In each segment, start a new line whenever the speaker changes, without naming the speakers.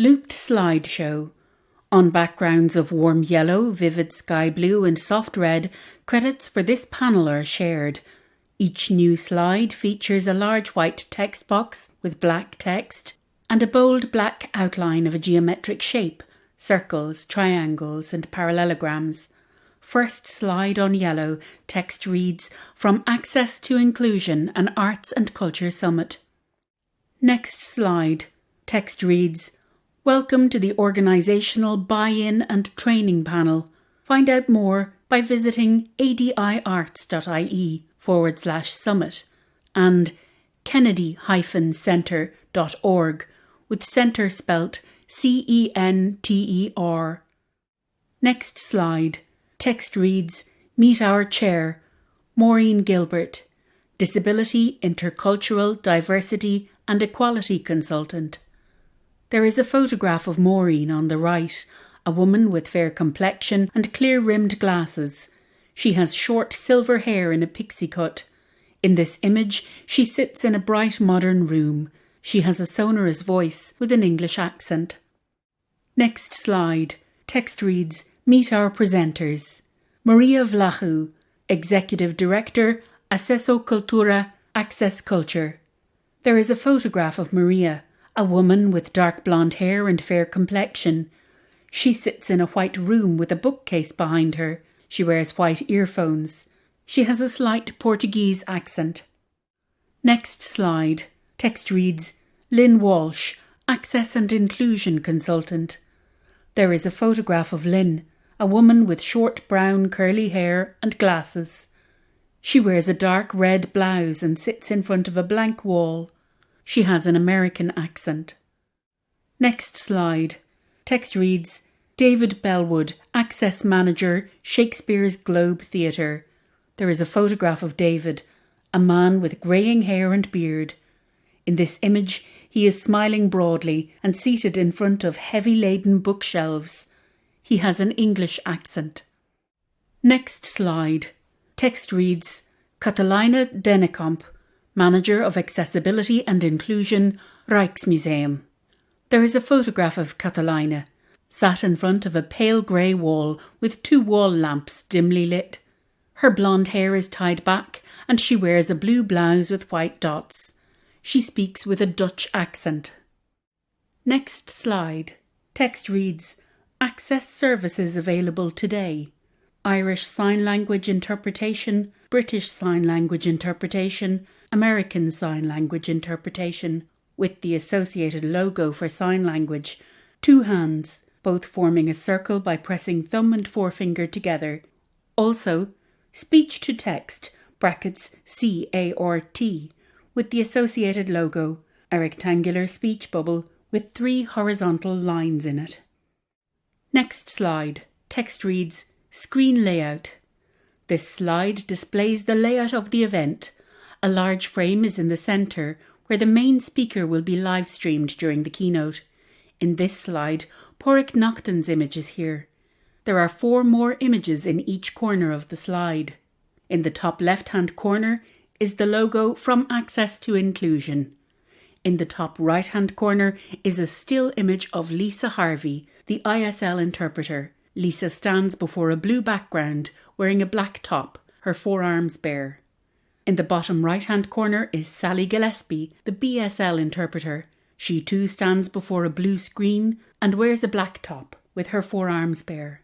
Looped slideshow. On backgrounds of warm yellow, vivid sky blue and soft red, credits for this panel are shared. Each new slide features a large white text box with black text and a bold black outline of a geometric shape, circles, triangles and parallelograms. First slide on yellow, text reads, "From Access to Inclusion, an Arts and Culture Summit." Next slide, text reads, "Welcome to the Organisational Buy-in and Training Panel. Find out more by visiting adiarts.ie/summit and kennedy-center.org with centre spelt CENTER. Next slide, text reads, "Meet our chair, Maureen Gilbert, Disability, Intercultural, Diversity and Equality Consultant." There is a photograph of Maureen on the right, a woman with fair complexion and clear-rimmed glasses. She has short silver hair in a pixie cut. In this image, she sits in a bright modern room. She has a sonorous voice with an English accent. Next slide, text reads, "Meet our presenters. Maria Vlachou, Executive Director, Accesso Cultura, Access Culture." There is a photograph of Maria, a woman with dark blonde hair and fair complexion. She sits in a white room with a bookcase behind her. She wears white earphones. She has a slight Portuguese accent. Next slide, text reads, "Lynn Walsh, Access and Inclusion Consultant." There is a photograph of Lynn, a woman with short brown curly hair and glasses. She wears a dark red blouse and sits in front of a blank wall. She has an American accent. Next slide, text reads, "David Bellwood, Access Manager, Shakespeare's Globe Theatre." There is a photograph of David, a man with greying hair and beard. In this image, he is smiling broadly and seated in front of heavy-laden bookshelves. He has an English accent. Next slide, text reads, "Catalina Dennekamp, Manager of Accessibility and Inclusion, Rijksmuseum." There is a photograph of Catalina, sat in front of a pale grey wall with two wall lamps dimly lit. Her blonde hair is tied back and she wears a blue blouse with white dots. She speaks with a Dutch accent. Next slide, text reads, "Access services available today. Irish Sign Language Interpretation, British Sign Language Interpretation, American Sign Language Interpretation," with the associated logo for sign language, two hands, both forming a circle by pressing thumb and forefinger together. Also, speech to text, brackets CART, with the associated logo, a rectangular speech bubble with 3 horizontal lines in it. Next slide, text reads, "Screen layout." This slide displays the layout of the event. A large frame is in the centre, where the main speaker will be live-streamed during the keynote. In this slide, Pádraig Naughton's image is here. There are 4 more images in each corner of the slide. In the top left-hand corner is the logo "From Access to Inclusion." In the top right-hand corner is a still image of Lisa Harvey, the ISL interpreter. Lisa stands before a blue background, wearing a black top, her forearms bare. In the bottom right-hand corner is Sally Gillespie, the BSL interpreter. She too stands before a blue screen and wears a black top, with her forearms bare.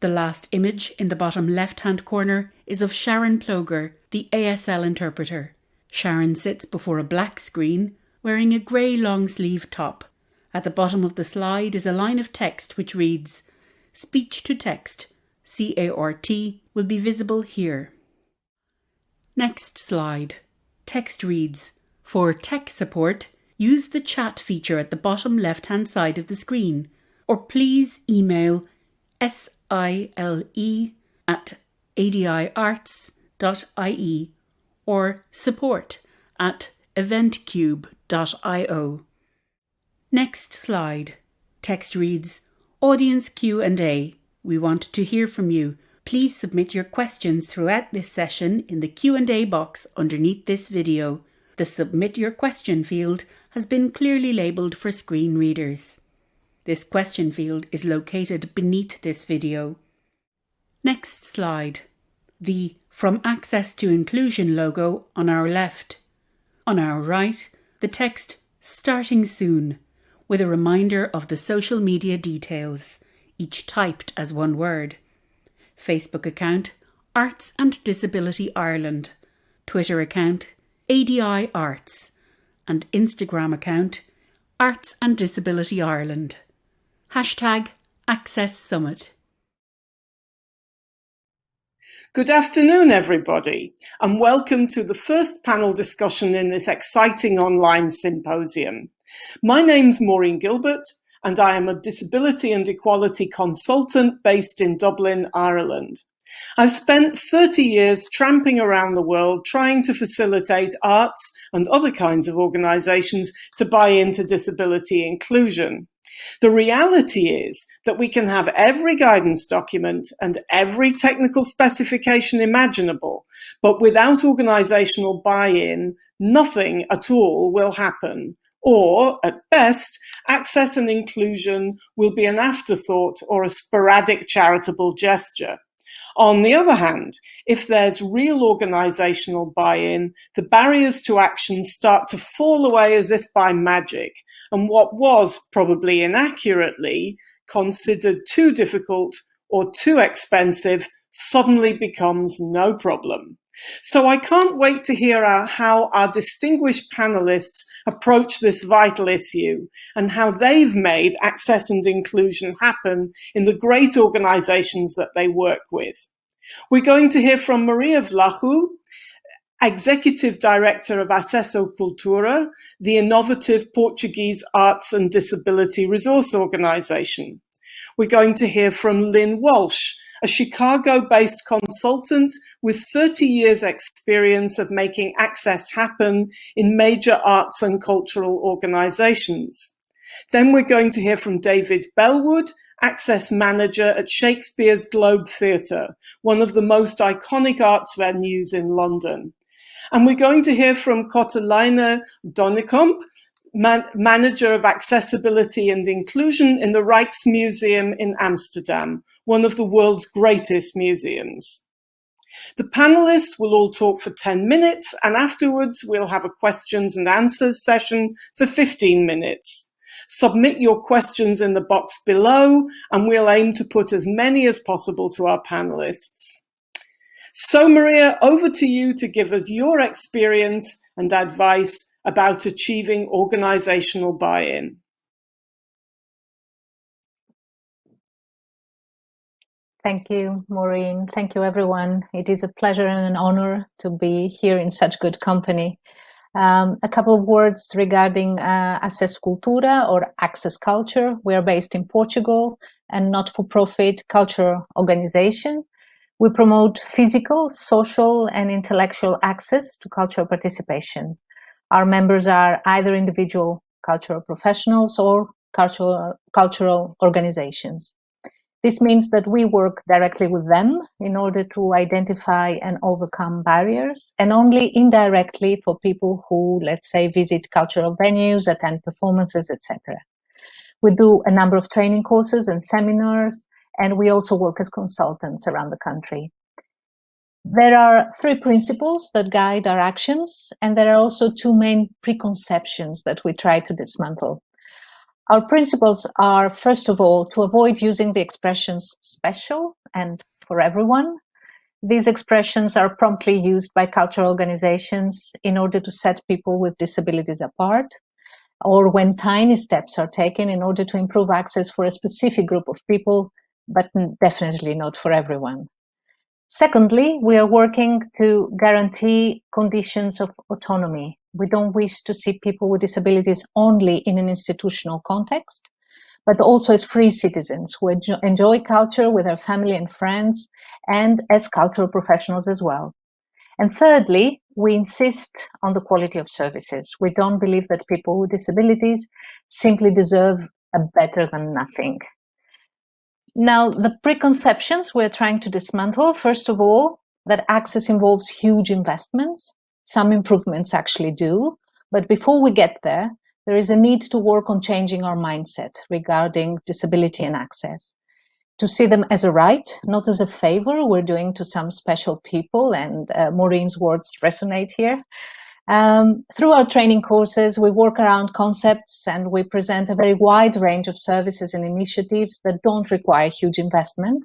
The last image in the bottom left-hand corner is of Sharon Ploger, the ASL interpreter. Sharon sits before a black screen, wearing a grey long-sleeve top. At the bottom of the slide is a line of text which reads, "Speech to text, CART, will be visible here." Next slide. Text reads, "For tech support, use the chat feature at the bottom left-hand side of the screen, or please email sile@adiarts.ie or support@eventcube.io. Next slide. Text reads, "Audience Q&A. We want to hear from you. Please submit your questions throughout this session in the Q&A box underneath this video. The Submit Your Question field has been clearly labelled for screen readers." This question field is located beneath this video. Next slide. The From Access to Inclusion logo on our left. On our right, the text Starting Soon, with a reminder of the social media details, each typed as one word. Facebook account, Arts and Disability Ireland. Twitter account, ADI Arts. And Instagram account, Arts and Disability Ireland. Hashtag Access Summit.
Good afternoon, everybody, and welcome to the first panel discussion in this exciting online symposium. My name's Maureen Gilbert, and I am a disability and equality consultant based in Dublin, Ireland. I've spent 30 years tramping around the world trying to facilitate arts and other kinds of organisations to buy into disability inclusion. The reality is that we can have every guidance document and every technical specification imaginable, but without organisational buy-in, nothing at all will happen. Or, at best, access and inclusion will be an afterthought or a sporadic charitable gesture. On the other hand, if there's real organisational buy-in, the barriers to action start to fall away as if by magic, and what was, probably inaccurately, considered too difficult or too expensive suddenly becomes no problem. So I can't wait to hear how our distinguished panellists approach this vital issue and how they've made access and inclusion happen in the great organisations that they work with. We're going to hear from Maria Vlachu, Executive Director of Acesso Cultura, the innovative Portuguese Arts and Disability Resource Organisation. We're going to hear from Lynn Walsh, a Chicago-based consultant with 30 years' experience of making access happen in major arts and cultural organisations. Then we're going to hear from David Bellwood, Access Manager at Shakespeare's Globe Theatre, one of the most iconic arts venues in London. And we're going to hear from Kotelijne Donnekamp, Manager of Accessibility and Inclusion in the Rijksmuseum in Amsterdam, one of the world's greatest museums. The panelists will all talk for 10 minutes, and afterwards we'll have a questions and answers session for 15 minutes. Submit your questions in the box below, and we'll aim to put as many as possible to our panelists. So Maria, over to you to give us your experience and advice about achieving organisational buy-in.
Thank you, Maureen. Thank you, everyone. It is a pleasure and an honor to be here in such good company. A couple of words regarding Access Cultura or Access Culture. We are based in Portugal and not-for-profit cultural organization. We promote physical, social, and intellectual access to cultural participation. Our members are either individual cultural professionals or cultural organizations. This means that we work directly with them in order to identify and overcome barriers, and only indirectly for people who, let's say, visit cultural venues, attend performances, etc. We do a number of training courses and seminars, and we also work as consultants around the country. There are 3 principles that guide our actions, and there are also 2 main preconceptions that we try to dismantle. Our principles are, first of all, to avoid using the expressions special and for everyone. These expressions are promptly used by cultural organizations in order to set people with disabilities apart, or when tiny steps are taken in order to improve access for a specific group of people, but definitely not for everyone. Secondly, we are working to guarantee conditions of autonomy. We don't wish to see people with disabilities only in an institutional context, but also as free citizens who enjoy culture with their family and friends, and as cultural professionals as well. And thirdly, we insist on the quality of services. We don't believe that people with disabilities simply deserve a better than nothing. Now, the preconceptions we're trying to dismantle, first of all, that access involves huge investments. Some improvements actually do, but before we get there, there is a need to work on changing our mindset regarding disability and access, to see them as a right, not as a favor we're doing to some special people, and Maureen's words resonate here. Through our training courses, we work around concepts and we present a very wide range of services and initiatives that don't require huge investment.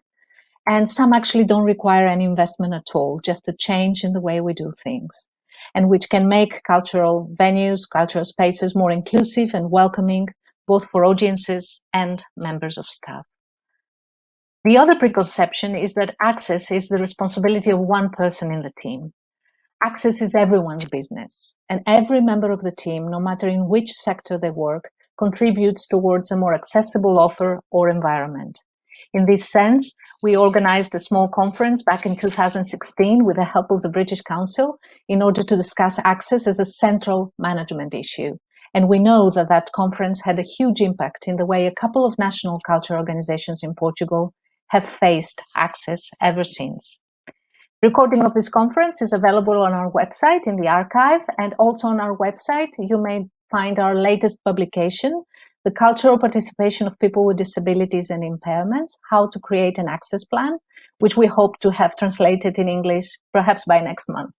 And some actually don't require any investment at all, just a change in the way we do things, and which can make cultural venues, cultural spaces more inclusive and welcoming, both for audiences and members of staff. The other preconception is that access is the responsibility of one person in the team. Access is everyone's business, and every member of the team, no matter in which sector they work, contributes towards a more accessible offer or environment. In this sense, we organized a small conference back in 2016 with the help of the British Council in order to discuss access as a central management issue. And we know that that conference had a huge impact in the way a couple of national culture organizations in Portugal have faced access ever since. The recording of this conference is available on our website in the archive, and also on our website you may find our latest publication, The Cultural Participation of People with Disabilities and Impairments, How to Create an Access Plan, which we hope to have translated in English perhaps by next month.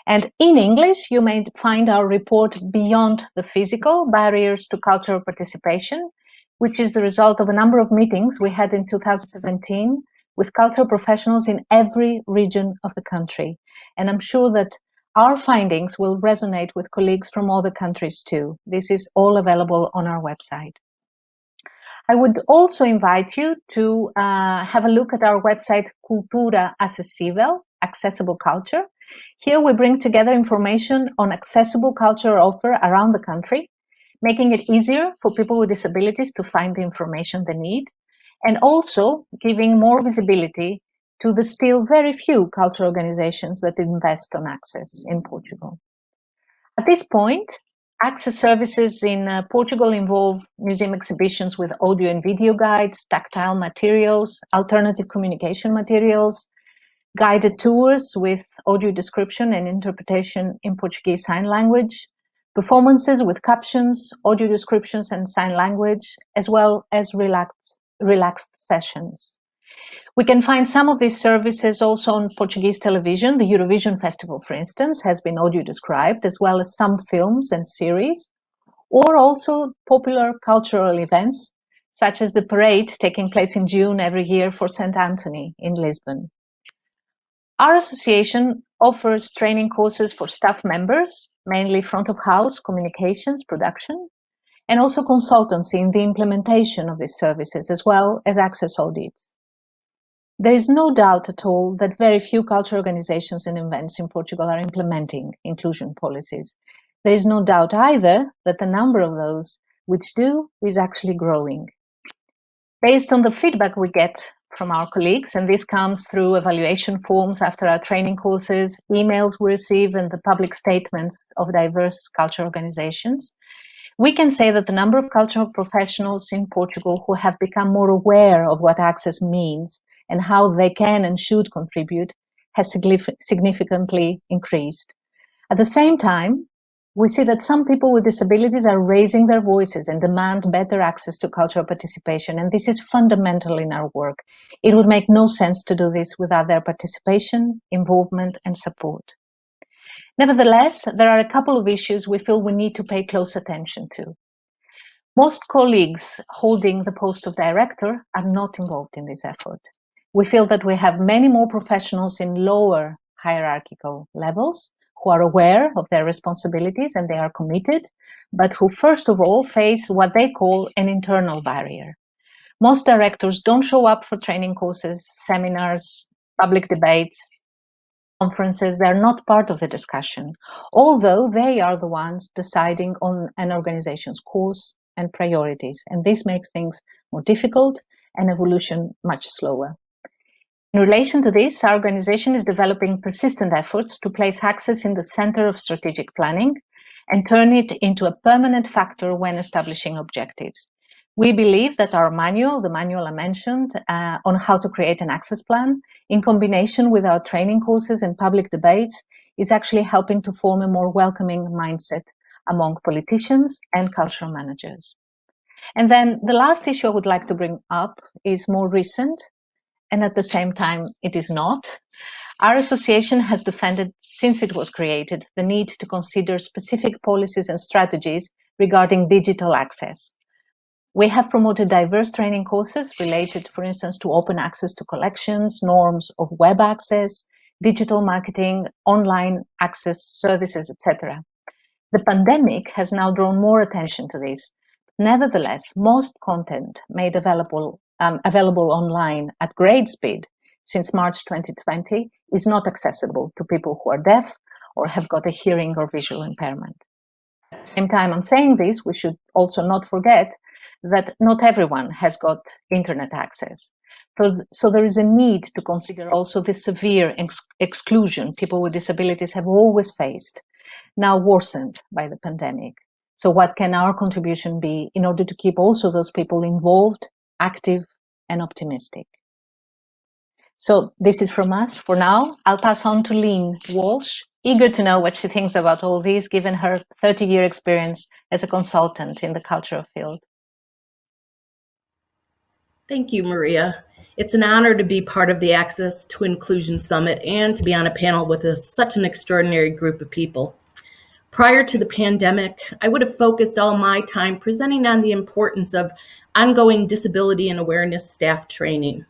And in English, you may find our report Beyond the Physical, Barriers to Cultural Participation, which is the result of a number of meetings we had in 2017 with cultural professionals in every region of the country. And I'm sure that our findings will resonate with colleagues from other countries too. This is all available on our website. I would also invite you to have a look at our website, Cultura Acessível, Accessible Culture. Here we bring together information on accessible culture offer around the country, making it easier for people with disabilities to find the information they need, and also giving more visibility to the still very few cultural organizations that invest on access in Portugal. At this point, access services in Portugal involve museum exhibitions with audio and video guides, tactile materials, alternative communication materials, guided tours with audio description and interpretation in Portuguese Sign Language, performances with captions, audio descriptions and sign language, as well as relaxed sessions. We can find some of these services also on Portuguese television. The Eurovision Festival, for instance, has been audio described, as well as some films and series, or also popular cultural events, such as the parade taking place in June every year for St. Anthony in Lisbon. Our association offers training courses for staff members, mainly front of house, communications, production, and also consultancy in the implementation of these services, as well as access audits. There is no doubt at all that very few cultural organizations and events in Portugal are implementing inclusion policies. There is no doubt either that the number of those which do is actually growing. Based on the feedback we get from our colleagues, and this comes through evaluation forms after our training courses, emails we receive, and the public statements of diverse cultural organizations, we can say that the number of cultural professionals in Portugal who have become more aware of what access means and how they can and should contribute has significantly increased. At the same time, we see that some people with disabilities are raising their voices and demand better access to cultural participation, and this is fundamental in our work. It would make no sense to do this without their participation, involvement, and support. Nevertheless, there are a couple of issues we feel we need to pay close attention to. Most colleagues holding the post of director are not involved in this effort. We feel that we have many more professionals in lower hierarchical levels who are aware of their responsibilities and they are committed, but who first of all face what they call an internal barrier. Most directors don't show up for training courses, seminars, public debates, conferences. They're not part of the discussion, although they are the ones deciding on an organization's course and priorities. And this makes things more difficult and evolution much slower. In relation to this, our organization is developing persistent efforts to place access in the center of strategic planning and turn it into a permanent factor when establishing objectives. We believe that our manual, the manual I mentioned, on how to create an access plan, in combination with our training courses and public debates, is actually helping to form a more welcoming mindset among politicians and cultural managers. And then the last issue I would like to bring up is more recent, and at the same time, it is not. Our association has defended, since it was created, the need to consider specific policies and strategies regarding digital access. We have promoted diverse training courses related, for instance, to open access to collections, norms of web access, digital marketing, online access services, etc. The pandemic has now drawn more attention to this. Nevertheless, most content made available online at great speed since March 2020 is not accessible to people who are deaf or have got a hearing or visual impairment. At the same time I'm saying this, we should also not forget that not everyone has got internet access. So there is a need to consider also the severe exclusion people with disabilities have always faced, now worsened by the pandemic. So what can our contribution be in order to keep also those people involved, active, and optimistic? So this is from us for now. I'll pass on to Lynn Walsh, eager to know what she thinks about all this, given her 30-year experience as a consultant in the cultural field.
Thank you, Maria. It's an honor to be part of the Access to Inclusion Summit and to be on a panel with such an extraordinary group of people. Prior to the pandemic, I would have focused all my time presenting on the importance of ongoing disability and awareness staff training.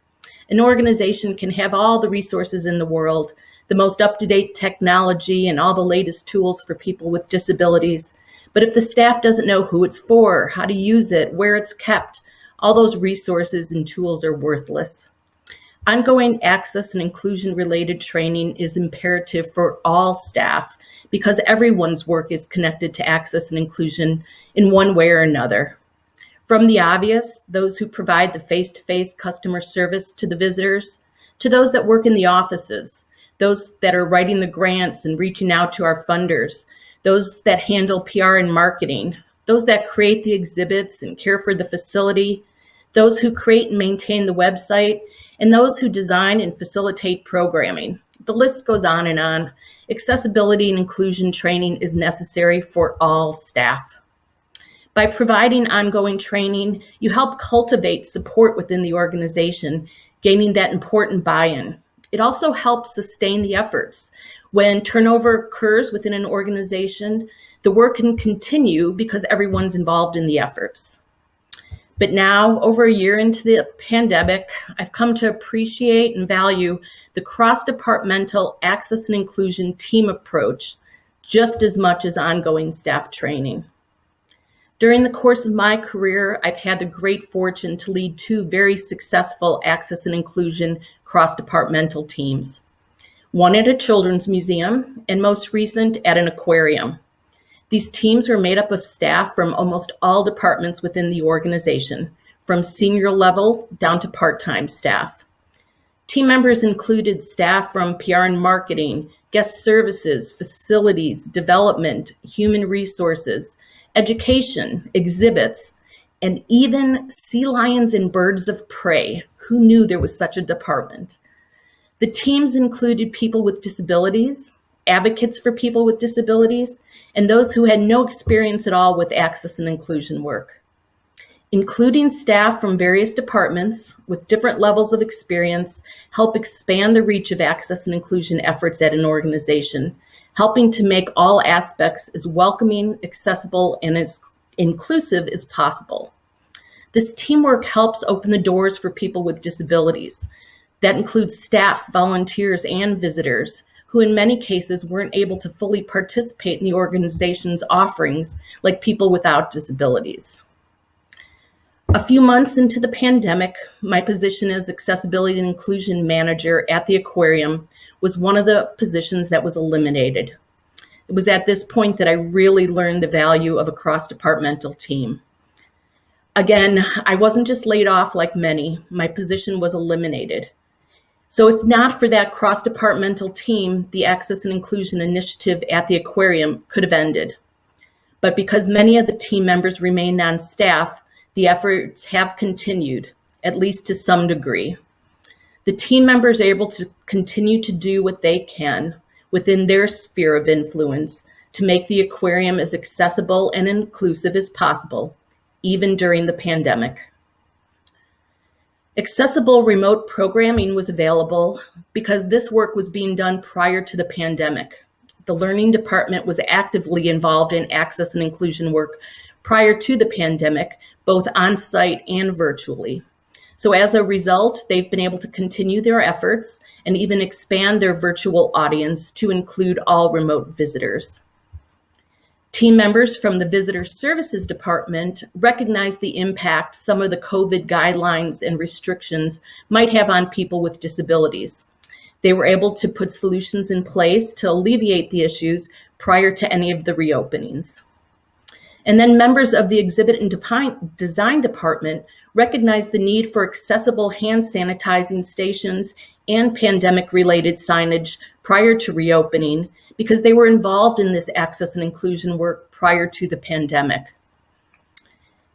An organization can have all the resources in the world, the most up-to-date technology and all the latest tools for people with disabilities. But if the staff doesn't know who it's for, how to use it, where it's kept, all those resources and tools are worthless. Ongoing access and inclusion related training is imperative for all staff because everyone's work is connected to access and inclusion in one way or another. From the obvious, those who provide the face-to-face customer service to the visitors, to those that work in the offices, those that are writing the grants and reaching out to our funders, those that handle PR and marketing, those that create the exhibits and care for the facility, those who create and maintain the website, and those who design and facilitate programming. The list goes on and on. Accessibility and inclusion training is necessary for all staff. By providing ongoing training, you help cultivate support within the organization, gaining that important buy-in. It also helps sustain the efforts. When turnover occurs within an organization, the work can continue because everyone's involved in the efforts. But now, over a year into the pandemic, I've come to appreciate and value the cross-departmental access and inclusion team approach just as much as ongoing staff training. During the course of my career, I've had the great fortune to lead two very successful access and inclusion cross-departmental teams. One at a children's museum and most recent at an aquarium. These teams were made up of staff from almost all departments within the organization, from senior level down to part-time staff. Team members included staff from PR and marketing, guest services, facilities, development, human resources, education, exhibits, and even sea lions and birds of prey. Who knew there was such a department? The teams included people with disabilities, advocates for people with disabilities, and those who had no experience at all with access and inclusion work. Including staff from various departments with different levels of experience help expand the reach of access and inclusion efforts at an organization, helping to make all aspects as welcoming, accessible, and as inclusive as possible. This teamwork helps open the doors for people with disabilities. That includes staff, volunteers, and visitors who in many cases weren't able to fully participate in the organization's offerings like people without disabilities. A few months into the pandemic, my position as Accessibility and Inclusion Manager at the aquarium was one of the positions that was eliminated. It was at this point that I really learned the value of a cross-departmental team. Again, I wasn't just laid off like many, my position was eliminated. So if not for that cross-departmental team, the Access and Inclusion Initiative at the aquarium could have ended. But because many of the team members remained on staff, the efforts have continued, at least to some degree. The team members are able to continue to do what they can within their sphere of influence to make the aquarium as accessible and inclusive as possible, even during the pandemic. Accessible remote programming was available because this work was being done prior to the pandemic. The Learning Department was actively involved in access and inclusion work prior to the pandemic, both on-site and virtually. So as a result, they've been able to continue their efforts and even expand their virtual audience to include all remote visitors. Team members from the Visitor Services Department recognized the impact some of the COVID guidelines and restrictions might have on people with disabilities. They were able to put solutions in place to alleviate the issues prior to any of the reopenings. And then members of the Exhibit and Design Department recognized the need for accessible hand sanitizing stations and pandemic-related signage prior to reopening because they were involved in this access and inclusion work prior to the pandemic.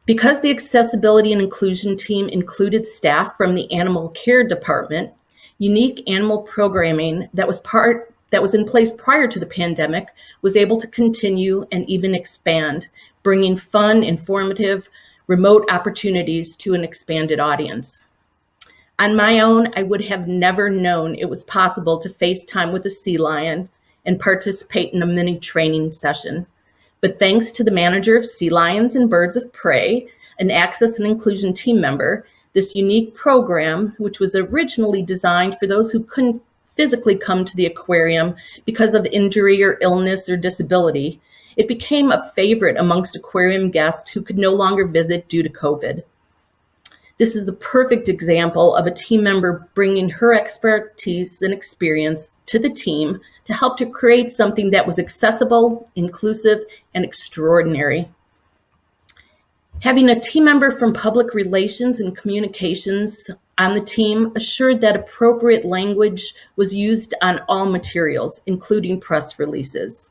Because the accessibility and inclusion team included staff from the Animal Care Department, unique animal programming that was in place prior to the pandemic was able to continue and even expand, bringing fun, informative, remote opportunities to an expanded audience. On my own, I would have never known it was possible to FaceTime with a sea lion and participate in a mini training session. But thanks to the manager of Sea Lions and Birds of Prey, an access and inclusion team member, this unique program, which was originally designed for those who couldn't physically come to the aquarium because of injury or illness or disability, it became a favorite amongst aquarium guests who could no longer visit due to COVID. This is the perfect example of a team member bringing her expertise and experience to the team to help to create something that was accessible, inclusive, and extraordinary. Having a team member from public relations and communications on the team assured that appropriate language was used on all materials, including press releases.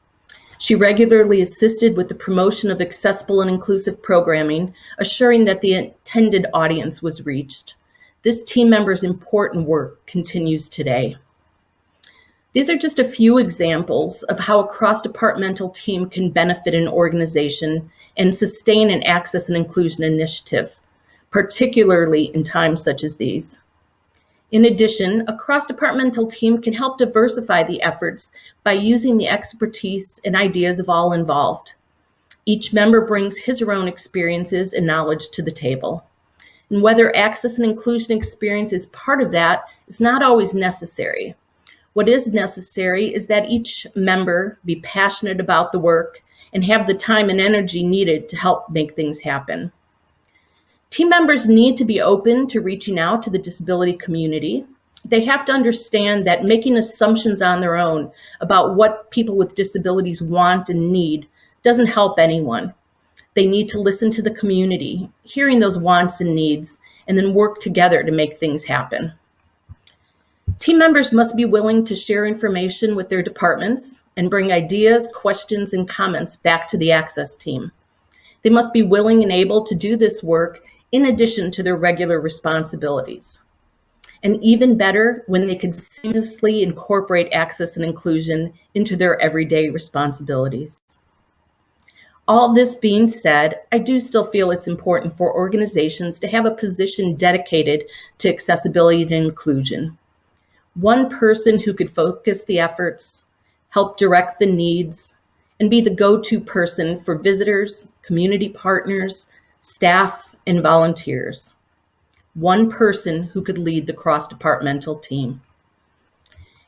She regularly assisted with the promotion of accessible and inclusive programming, assuring that the intended audience was reached. This team member's important work continues today. These are just a few examples of how a cross-departmental team can benefit an organization and sustain an access and inclusion initiative, particularly in times such as these. In addition, a cross-departmental team can help diversify the efforts by using the expertise and ideas of all involved. Each member brings his or her own experiences and knowledge to the table. And whether access and inclusion experience is part of that is not always necessary. What is necessary is that each member be passionate about the work and have the time and energy needed to help make things happen. Team members need to be open to reaching out to the disability community. They have to understand that making assumptions on their own about what people with disabilities want and need doesn't help anyone. They need to listen to the community, hearing those wants and needs, and then work together to make things happen. Team members must be willing to share information with their departments and bring ideas, questions, and comments back to the access team. They must be willing and able to do this work in addition to their regular responsibilities. And even better, when they can seamlessly incorporate access and inclusion into their everyday responsibilities. All this being said, I do still feel it's important for organizations to have a position dedicated to accessibility and inclusion. One person who could focus the efforts, help direct the needs, and be the go-to person for visitors, community partners, staff, and volunteers. One person who could lead the cross-departmental team.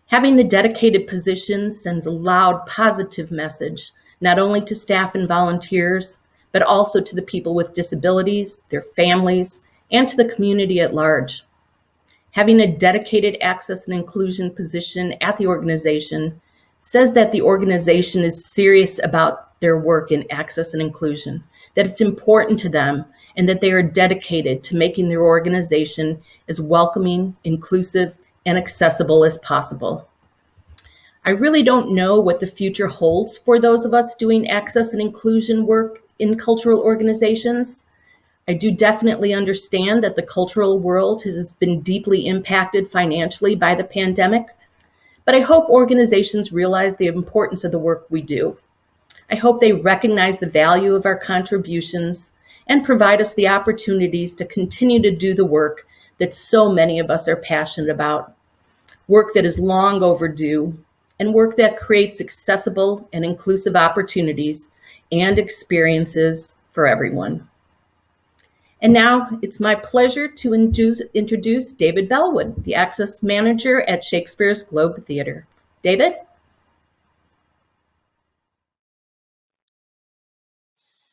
Having the dedicated position sends a loud, positive message, not only to staff and volunteers, but also to the people with disabilities, their families, and to the community at large. Having a dedicated access and inclusion position at the organization says that the organization is serious about their work in access and inclusion, that it's important to them, and that they are dedicated to making their organization as welcoming, inclusive, and accessible as possible. I really don't know what the future holds for those of us doing access and inclusion work in cultural organizations. I do definitely understand that the cultural world has been deeply impacted financially by the pandemic, but I hope organizations realize the importance of the work we do. I hope they recognize the value of our contributions and provide us the opportunities to continue to do the work that so many of us are passionate about, work that is long overdue, and work that creates accessible and inclusive opportunities and experiences for everyone. And now it's my pleasure to introduce David Bellwood, the Access Manager at Shakespeare's Globe Theatre. David?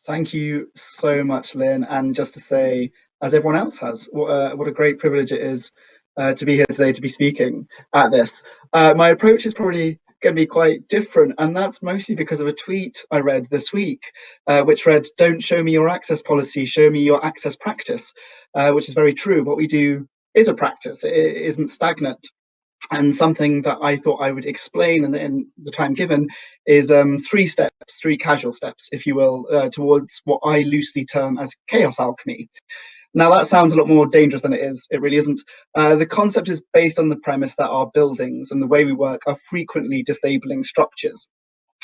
Thank you so much, Lynn. And just to say, as everyone else has, what a great privilege it is to be here today to be speaking at this. My approach is probably going to be quite different, and that's mostly because of a tweet I read this week, which read, "Don't show me your access policy, show me your access practice," which is very true. What we do is a practice. It isn't stagnant. And something that I thought I would explain in the time given is three casual steps, if you will, towards what I loosely term as chaos alchemy. Now, that sounds a lot more dangerous than it is. It really isn't. The concept is based on the premise that our buildings and the way we work are frequently disabling structures.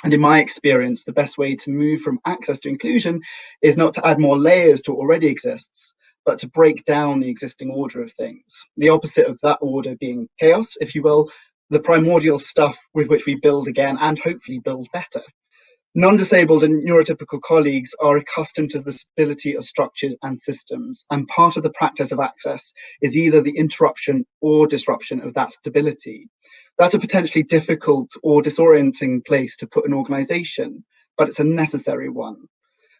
And in my experience, the best way to move from access to inclusion is not to add more layers to what already exists, but to break down the existing order of things. The opposite of that order being chaos, if you will, the primordial stuff with which we build again and hopefully build better. Non-disabled and neurotypical colleagues are accustomed to the stability of structures and systems, and part of the practice of access is either the interruption or disruption of that stability. That's a potentially difficult or disorienting place to put an organisation, but it's a necessary one.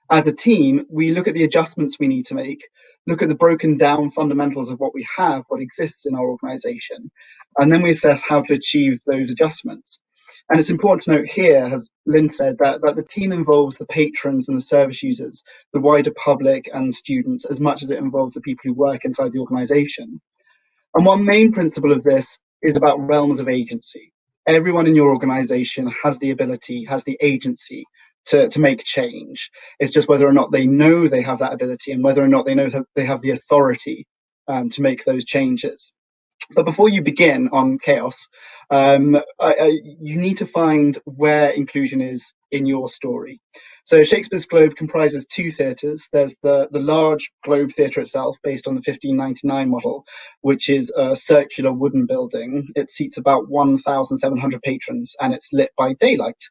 As a team, we look at the adjustments we need to make, look at the broken down fundamentals of what we have, what exists in our organisation, and then we assess how to achieve those adjustments. And it's important to note here, as Lynn said, that the team involves the patrons and the service users, the wider public and students, as much as it involves the people who work inside the organisation. And one main principle of this is about realms of agency. Everyone in your organisation has the ability, has the agency to make change. It's just whether or not they know they have that ability and whether or not they know that they have the authority to make those changes. But before you begin on chaos, you need to find where inclusion is in your story. So Shakespeare's Globe comprises two theatres. There's the large Globe Theatre itself, based on the 1599 model, which is a circular wooden building. It seats about 1,700 patrons, and it's lit by daylight.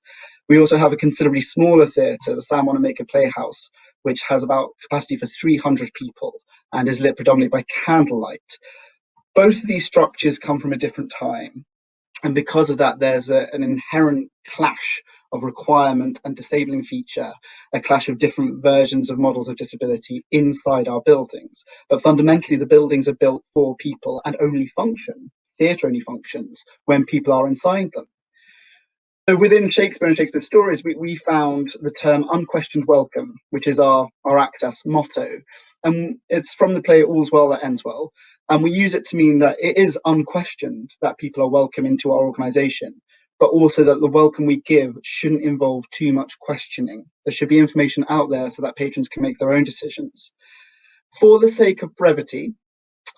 We also have a considerably smaller theatre, the Sam Wanamaker Playhouse, which has about capacity for 300 people and is lit predominantly by candlelight. Both of these structures come from a different time. And because of that, there's an inherent clash of requirement and disabling feature, a clash of different versions of models of disability inside our buildings. But fundamentally, the buildings are built for people and only function, theatre only functions, when people are inside them. So within Shakespeare and Shakespeare's stories, we found the term unquestioned welcome, which is our access motto. And it's from the play All's Well That Ends Well. And we use it to mean that it is unquestioned that people are welcome into our organisation, but also that the welcome we give shouldn't involve too much questioning. There should be information out there so that patrons can make their own decisions. For the sake of brevity,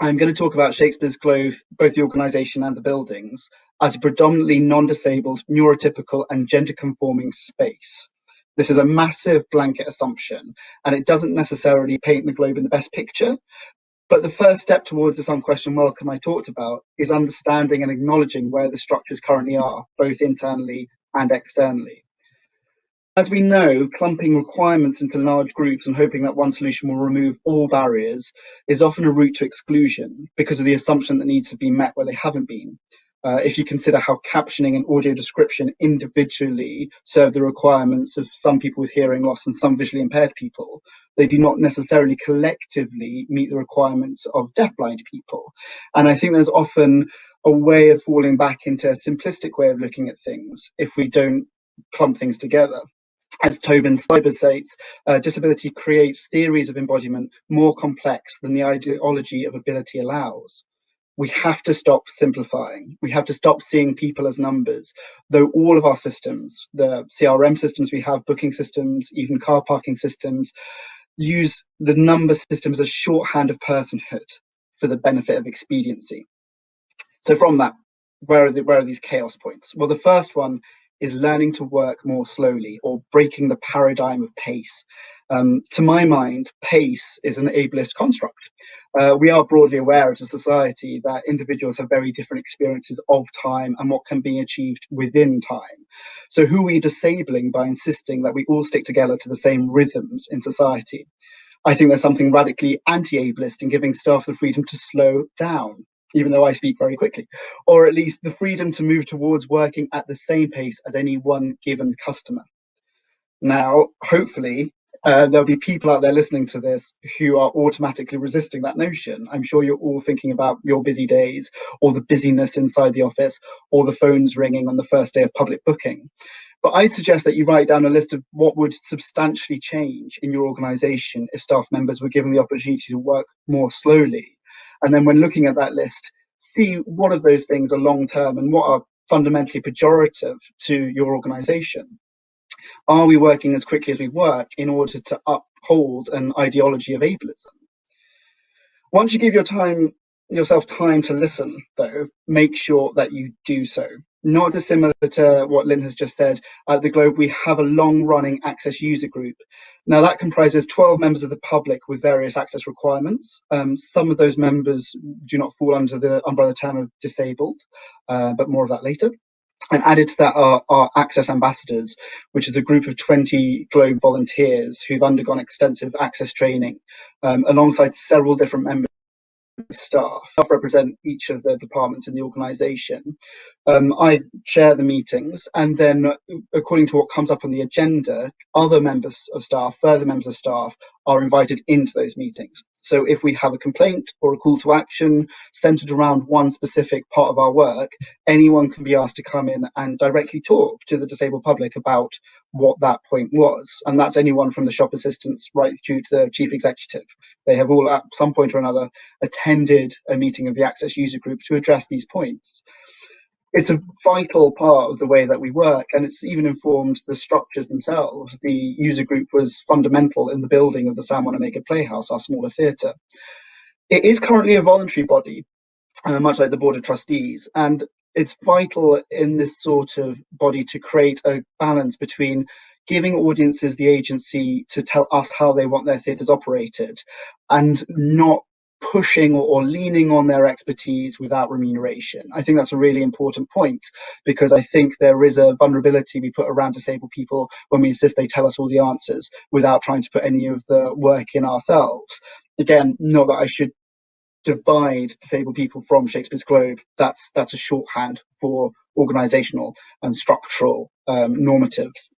I'm going to talk about Shakespeare's Globe, both the organisation and the buildings, as a predominantly non-disabled, neurotypical and gender-conforming space. This is a massive blanket assumption, and it doesn't necessarily paint the Globe in the best picture. But the first step towards this unquestioned welcome I talked about is understanding and acknowledging where the structures currently are, both internally and externally. As we know, clumping requirements into large groups and hoping that one solution will remove all barriers is often a route to exclusion because of the assumption that needs to be met where they haven't been. If you consider how captioning and audio description individually serve the requirements of some people with hearing loss and some visually impaired people, they do not necessarily collectively meet the requirements of deafblind people. And I think there's often a way of falling back into a simplistic way of looking at things if we don't clump things together. As Tobin Cyber states, disability creates theories of embodiment more complex than the ideology of ability allows. We have to stop simplifying. We have to stop seeing people as numbers, though all of our systems, the CRM systems we have, booking systems, even car parking systems, use the number systems as shorthand of personhood for the benefit of expediency. So from that, where are these chaos points? Well, the first one is learning to work more slowly, or breaking the paradigm of pace. To my mind, pace is an ableist construct. We are broadly aware as a society that individuals have very different experiences of time and what can be achieved within time. So who are we disabling by insisting that we all stick together to the same rhythms in society? I think there's something radically anti-ableist in giving staff the freedom to slow down, even though I speak very quickly, or at least the freedom to move towards working at the same pace as any one given customer. Now, hopefully, there'll be people out there listening to this who are automatically resisting that notion. I'm sure you're all thinking about your busy days, or the busyness inside the office, or the phones ringing on the first day of public booking. But I'd suggest that you write down a list of what would substantially change in your organisation if staff members were given the opportunity to work more slowly. And then when looking at that list, see what of those things are long-term and what are fundamentally pejorative to your organisation. Are we working as quickly as we work in order to uphold an ideology of ableism? Once you give yourself time to listen, though, make sure that you do so. Not dissimilar to what Lynn has just said, at the Globe we have a long-running access user group. Now that comprises 12 members of the public with various access requirements. Some of those members do not fall under the umbrella term of disabled, but more of that later. And added to that are our Access Ambassadors, which is a group of 20 Globe volunteers who've undergone extensive access training, alongside several different members of staff represent each of the departments in the organisation. I chair the meetings, and then according to what comes up on the agenda, further members of staff are invited into those meetings. So if we have a complaint or a call to action centred around one specific part of our work, anyone can be asked to come in and directly talk to the disabled public about what that point was. And that's anyone from the shop assistants right through to the chief executive. They have all at some point or another attended a meeting of the Access User Group to address these points. It's a vital part of the way that we work, and it's even informed the structures themselves. The user group was fundamental in the building of the Sam Wanamaker Playhouse, our smaller theatre. It is currently a voluntary body, much like the Board of Trustees, and it's vital in this sort of body to create a balance between giving audiences the agency to tell us how they want their theatres operated, and not pushing or leaning on their expertise without remuneration. I think that's a really important point, because I think there is a vulnerability we put around disabled people when we insist they tell us all the answers without trying to put any of the work in ourselves. Again, not that I should divide disabled people from Shakespeare's Globe. That's a shorthand for organisational and structural normatives.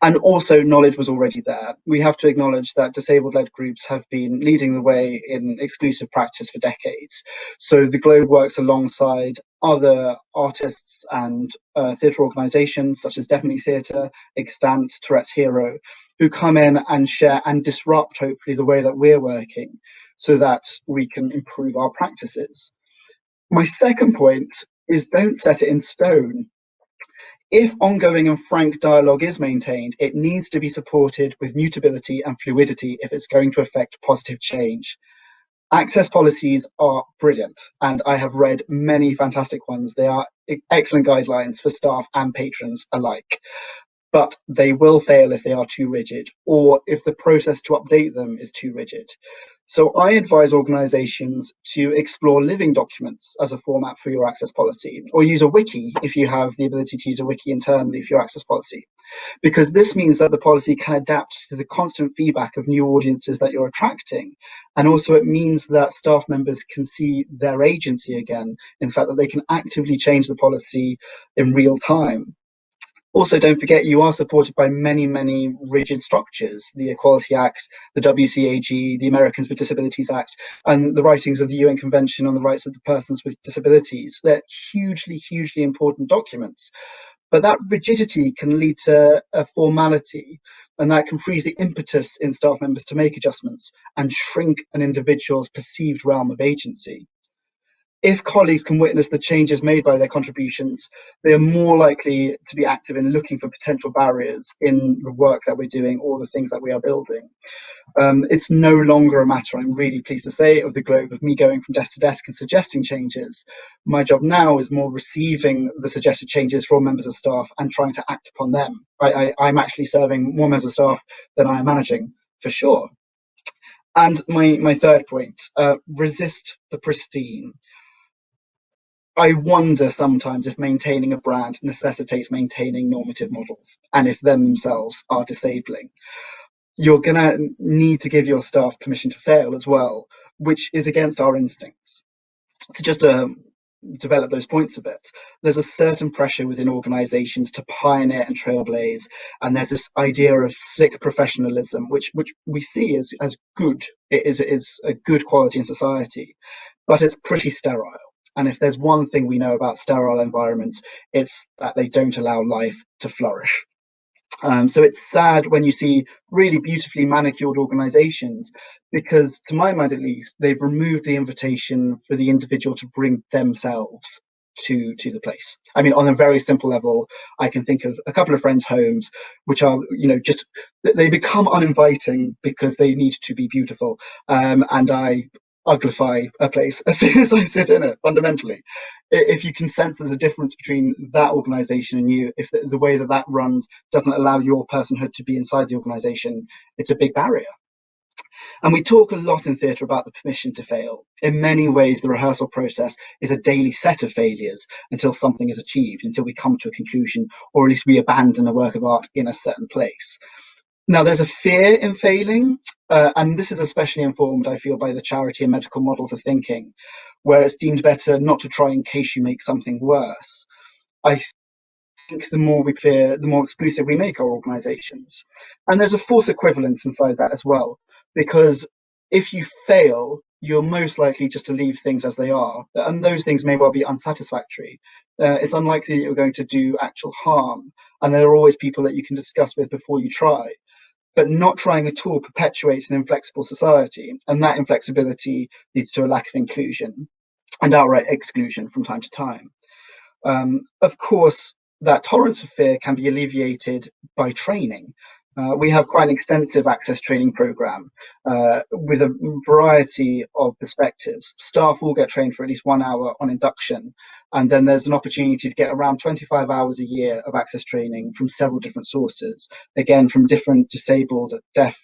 And also, knowledge was already there. We have to acknowledge that disabled-led groups have been leading the way in exclusive practice for decades. So the Globe works alongside other artists and theatre organisations such as Definitely Theatre, Extant, Tourette's Hero, who come in and share and disrupt, hopefully, the way that we're working so that we can improve our practices. My second point is, don't set it in stone. If ongoing and frank dialogue is maintained, it needs to be supported with mutability and fluidity if it's going to affect positive change. Access policies are brilliant, and I have read many fantastic ones. They are excellent guidelines for staff and patrons alike. But they will fail if they are too rigid, or if the process to update them is too rigid. So I advise organisations to explore living documents as a format for your access policy, or use a wiki if you have the ability to use a wiki internally for your access policy, because this means that the policy can adapt to the constant feedback of new audiences that you're attracting. And also it means that staff members can see their agency again, in fact, that they can actively change the policy in real time. Also, don't forget, you are supported by many, many rigid structures: the Equality Act, the WCAG, the Americans with Disabilities Act, and the writings of the UN Convention on the Rights of the Persons with Disabilities. They're hugely, hugely important documents. But that rigidity can lead to a formality, and that can freeze the impetus in staff members to make adjustments and shrink an individual's perceived realm of agency. If colleagues can witness the changes made by their contributions, they are more likely to be active in looking for potential barriers in the work that we're doing or the things that we are building. It's no longer a matter, I'm really pleased to say, of the globe, of me going from desk to desk and suggesting changes. My job now is more receiving the suggested changes from members of staff and trying to act upon them. I'm actually serving more members of staff than I am managing, for sure. And my third point, resist the pristine. I wonder sometimes if maintaining a brand necessitates maintaining normative models, and if them themselves are disabling. You're going to need to give your staff permission to fail as well, which is against our instincts. So just to develop those points a bit, there's a certain pressure within organizations to pioneer and trailblaze, and there's this idea of slick professionalism, which we see as good. It is a good quality in society, but it's pretty sterile. And if there's one thing we know about sterile environments, it's that they don't allow life to flourish. So it's sad when you see really beautifully manicured organizations, because to my mind, at least, they've removed the invitation for the individual to bring themselves to the place. I mean, on a very simple level, I can think of a couple of friends' homes, which are, just, they become uninviting because they need to be beautiful. And I uglify a place as soon as I sit in it, fundamentally. If you can sense there's a difference between that organization and you, if the way that runs doesn't allow your personhood to be inside the organization, it's a big barrier. And we talk a lot in theatre about the permission to fail. In many ways, the rehearsal process is a daily set of failures until something is achieved, until we come to a conclusion, or at least we abandon a work of art in a certain place. Now, there's a fear in failing, and this is especially informed, I feel, by the charity and medical models of thinking, where it's deemed better not to try in case you make something worse. I think the more we fear, the more exclusive we make our organisations. And there's a false equivalence inside that as well, because if you fail, you're most likely just to leave things as they are, and those things may well be unsatisfactory. It's unlikely that you're going to do actual harm, and there are always people that you can discuss with before you try. But not trying at all perpetuates an inflexible society, and that inflexibility leads to a lack of inclusion and outright exclusion from time to time. Of course, that tolerance of fear can be alleviated by training. We have quite an extensive access training program with a variety of perspectives. Staff will get trained for at least 1 hour on induction, and then there's an opportunity to get around 25 hours a year of access training from several different sources, again, from different disabled, deaf,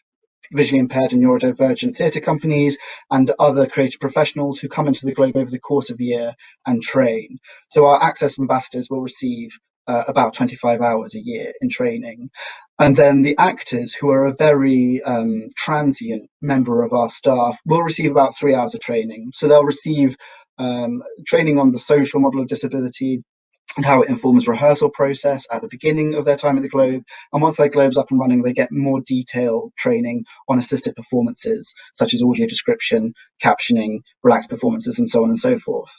visually impaired and neurodivergent theatre companies and other creative professionals who come into the globe over the course of the year and train. So our access ambassadors will receive about 25 hours a year in training. And then the actors, who are a very transient member of our staff, will receive about 3 hours of training. So they'll receive training on the social model of disability and how it informs rehearsal process at the beginning of their time at the Globe. And once their Globe's up and running, they get more detailed training on assisted performances, such as audio description, captioning, relaxed performances, and so on and so forth.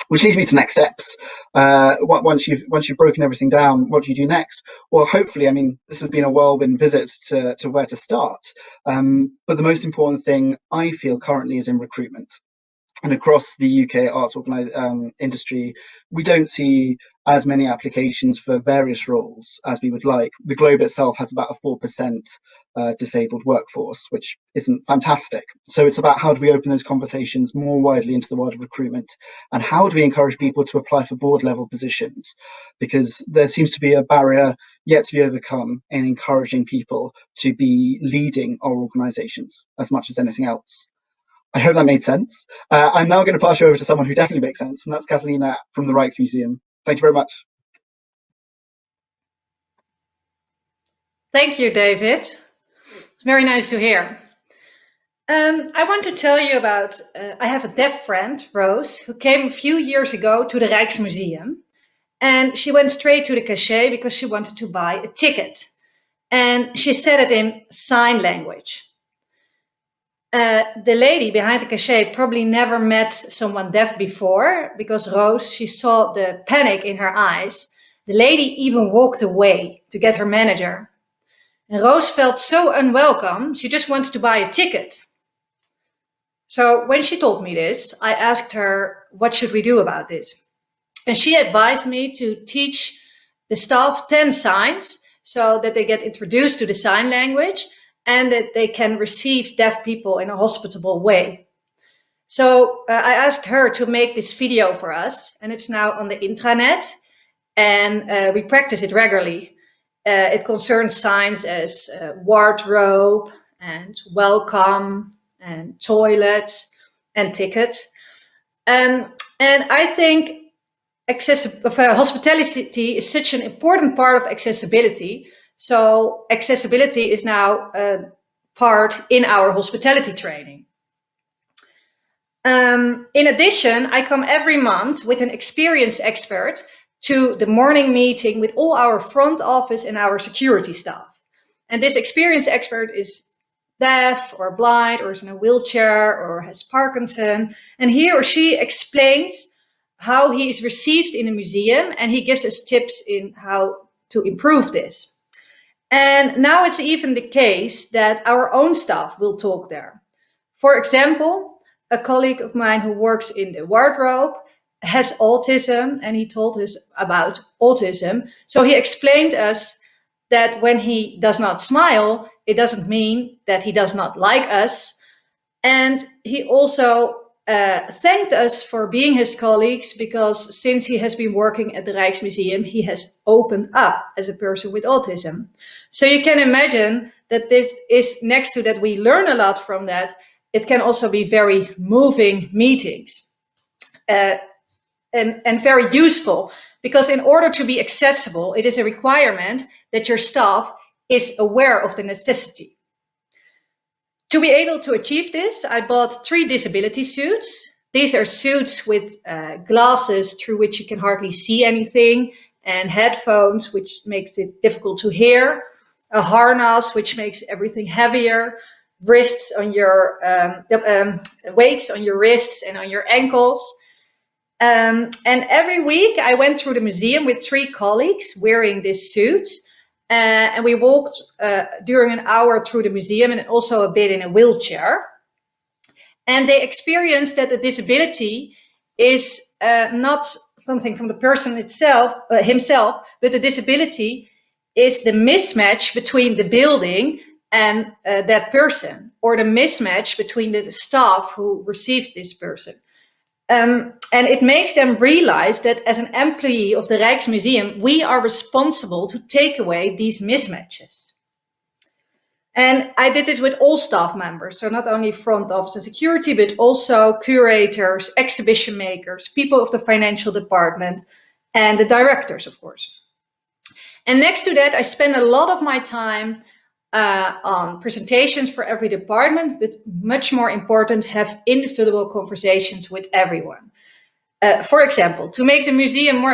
Which leads me to next steps. Once you've broken everything down, what do you do next? Well, hopefully, I mean, this has been a whirlwind visit to where to start. But the most important thing I feel currently is in recruitment. And across the UK arts industry, we don't see as many applications for various roles as we would like. The Globe itself has about a 4% disabled workforce, which isn't fantastic. So it's about how do we open those conversations more widely into the world of recruitment, and how do we encourage people to apply for board level positions, because there seems to be a barrier yet to be overcome in encouraging people to be leading our organisations as much as anything else. I hope that made sense. I'm now going to pass you over to someone who definitely makes sense, and that's Catalina from the Rijksmuseum. Thank you very much.
Thank you, David. It's very nice to hear. I want to tell you about, I have a deaf friend, Rose, who came a few years ago to the Rijksmuseum, and she went straight to the cachet because she wanted to buy a ticket. And she said it in sign language. The lady behind the cachet probably never met someone deaf before, because Rose, she saw the panic in her eyes. The lady even walked away to get her manager. And Rose felt so unwelcome, she just wanted to buy a ticket. So when she told me this, I asked her, what should we do about this? And she advised me to teach the staff 10 signs so that they get introduced to the sign language and that they can receive deaf people in a hospitable way. So I asked her to make this video for us, and it's now on the intranet, and we practice it regularly. It concerns signs as wardrobe and welcome and toilet and ticket. And I think hospitality is such an important part of accessibility. So accessibility is now a part in our hospitality training. In addition, I come every month with an experienced expert to the morning meeting with all our front office and our security staff. And this experienced expert is deaf or blind or is in a wheelchair or has Parkinson. And he or she explains how he is received in a museum, and he gives us tips in how to improve this. And now it's even the case that our own staff will talk there. For example, a colleague of mine who works in the wardrobe has autism, and he told us about autism. So he explained us that when he does not smile, it doesn't mean that he does not like us. And he also thanked us for being his colleagues, because since he has been working at the Rijksmuseum, he has opened up as a person with autism. So you can imagine that this is, next to that we learn a lot from that, it can also be very moving meetings and very useful, because in order to be accessible, it is a requirement that your staff is aware of the necessity. To be able to achieve this, I bought 3 disability suits. These are suits with glasses through which you can hardly see anything, and headphones, which makes it difficult to hear, a harness, which makes everything heavier, wrists on your weights on your wrists and on your ankles. And every week I went through the museum with 3 colleagues wearing this suit. And we walked during an hour through the museum, and also a bit in a wheelchair. And they experienced that the disability is not something from the person himself, but the disability is the mismatch between the building and that person, or the mismatch between the staff who received this person. And it makes them realize that as an employee of the Rijksmuseum, we are responsible to take away these mismatches. And I did this with all staff members, so not only front office and security, but also curators, exhibition makers, people of the financial department, and the directors, of course. And next to that, I spend a lot of my time on presentations for every department, but much more important, have individual conversations with everyone. For example, to make the museum more